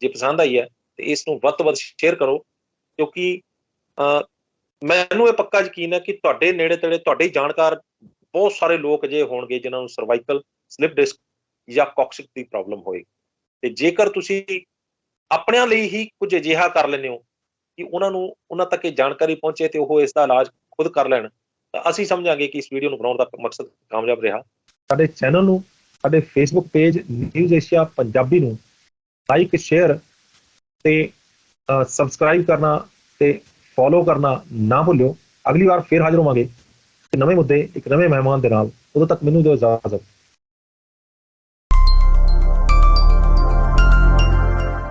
ਜੇ ਪਸੰਦ ਆਈ ਹੈ ਤੇ ਇਸ ਨੂੰ ਵੱਧ ਤੋਂ ਵੱਧ ਸ਼ੇਅਰ ਕਰੋ, ਕਿਉਂਕਿ ਮੈਨੂੰ ਇਹ ਪੱਕਾ ਯਕੀਨ ਹੈ ਕਿ ਤੁਹਾਡੇ ਨੇੜੇ ਤੇੜੇ ਤੁਹਾਡੇ ਜਾਣਕਾਰ ਬਹੁਤ ਸਾਰੇ ਲੋਕ ਅਜਿਹੇ ਹੋਣਗੇ ਜਿਨ੍ਹਾਂ ਨੂੰ ਸਰਵਾਈਕਲ, ਸਲਿਪ ਡਿਸਕ ਜਾਂ ਕੌਕਸਿਕ ਦੀ ਪ੍ਰੋਬਲਮ ਹੋਏਗੀ। ਤੇ ਜੇਕਰ ਤੁਸੀਂ ਆਪਣਿਆਂ ਲਈ ਹੀ ਕੁਝ ਅਜਿਹਾ ਕਰ ਲੈਂਦੇ ਹੋ ਕਿ ਉਹਨਾਂ ਤੱਕ ਇਹ ਜਾਣਕਾਰੀ ਪਹੁੰਚੇ ਤੇ ਉਹ ਇਸ ਦਾ ਇਲਾਜ खुद कर लैन, तो असीं समझांगे कि इस वीडियो ਨੂੰ ਬਣਾਉਣ ਦਾ ਮਕਸਦ ਕਾਮਯਾਬ ਰਿਹਾ। ਸਾਡੇ ਚੈਨਲ ਨੂੰ, ਸਾਡੇ Facebook page news Asia Punjabi ਨੂੰ ਲਾਈਕ, ਸ਼ੇਅਰ ਤੇ ਸਬਸਕ੍ਰਾਈਬ ਕਰਨਾ ਤੇ ਫੋਲੋ ਕਰਨਾ ਨਾ ਭੁੱਲਿਓ। ਅਗਲੀ ਵਾਰ ਫੇਰ ਹਾਜ਼ਰ ਹੋਵਾਂਗੇ ਇੱਕ ਨਵੇਂ ਮੁੱਦੇ, ਇੱਕ ਨਵੇਂ ਮਹਿਮਾਨ ਦੇ ਨਾਲ। ਉਦੋਂ ਤੱਕ ਮੈਨੂੰ ਦਿਓ ਇਜਾਜ਼ਤ।